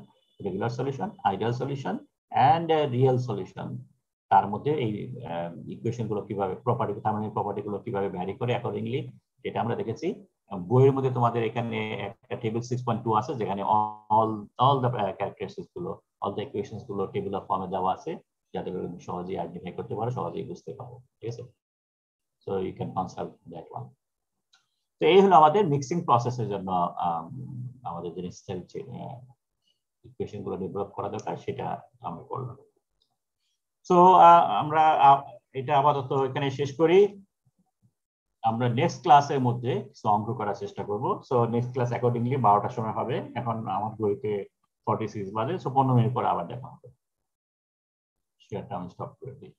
regular solution, ideal solution and real solution, তার মধ্যে এই ইকুয়েশন গুলো কিভাবে, প্রপার্টি, থার্মোডাইনামিক প্রপার্টি গুলো কিভাবে ভ্যারি করে অ্যাকর্ডিংলি, এটা আমরা দেখেছি। বইয়ের মধ্যে তোমাদের এখানে একটা টেবিল 6.2 আছে, যেখানে অল দ্য ক্যারেক্টারিস্টিক্স গুলো, অল দ্য ইকুয়েশনস গুলো টেবিল অফ ফর্মে দেওয়া আছে, যাতে করে তুমি সহজেই আইডেন্টিফাই করতে পারো, সহজেই বুঝতে পারো, ঠিক আছে? So you can consult that one. তো এই হলো আমাদের মিক্সিং প্রসেসের জন্য আমাদের যে ইকুয়েশন গুলো ডেভেলপ করা দরকার, সেটা আমরা করলাম। সো আমরা এটা আপাতত এখানে শেষ করি। আমরা নেক্সট ক্লাসের মধ্যে কিছু অঙ্ক করার চেষ্টা করব। সো নেক্সট ক্লাস অ্যাকর্ডিংলি 12টার সময় হবে। এখন আমার ঘড়িতে 46 বাজে, সো 15 মিনিট পরে আবার দেখা হবে। শেয়ারটা আমি স্টপ করে দিই।